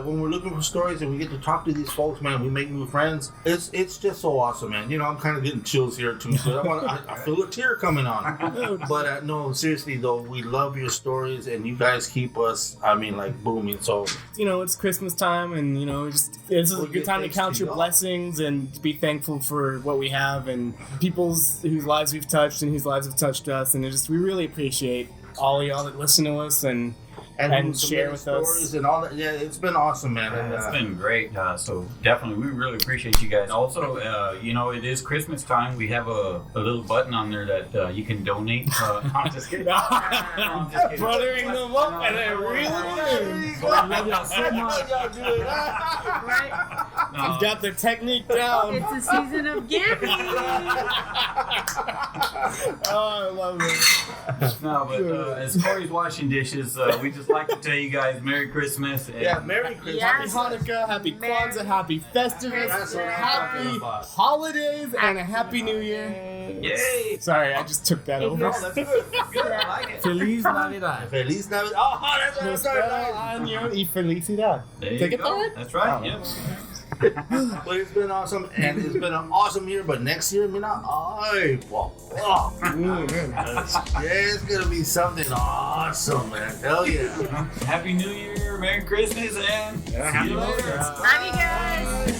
When we're looking for stories and we get to talk to these folks, man, we make new friends. It's just so awesome, man. You know, I'm kind of getting chills here too. So I feel a tear coming on. But no, seriously though, we love your stories and you guys keep us, I mean, like booming. So You know, it's Christmas time, and you know, this is a good time to count your blessings and be thankful for what we have and people's whose lives we've touched and whose lives have touched us. And we really appreciate all of y'all that listen to us, and And some share little with us. stories and all that. Yeah, it's been awesome, man. And, It's been great. So definitely, we really appreciate you guys. Also, it is Christmas time. We have a little button on there that you can donate. I'm just kidding. I'm just kidding. Brothering them up and then reeling them in. So we love y'all so much. Right? No, He's got the technique down. It's a season of giving. Oh, I love it. no, but as Kory's washing dishes, we just like to tell you guys Merry Christmas. And yeah, Merry Christmas. Yeah. Happy Hanukkah, happy Kwanzaa, happy Festivus, That's what I'm happy talking about. holidays, and a happy New Year. Yay! Sorry, I just took that If over. you're- That's good. That's good. I like it. Feliz Navidad. Feliz Navidad. Oh, that's what I'm talking Año y felicidad. There you Take it go. there? That's right. Yep. about. But it's been awesome, and it's been an awesome year. But next year, it's gonna be something awesome, man. Hell yeah. Happy New Year, Merry Christmas, and see you later. Love you guys.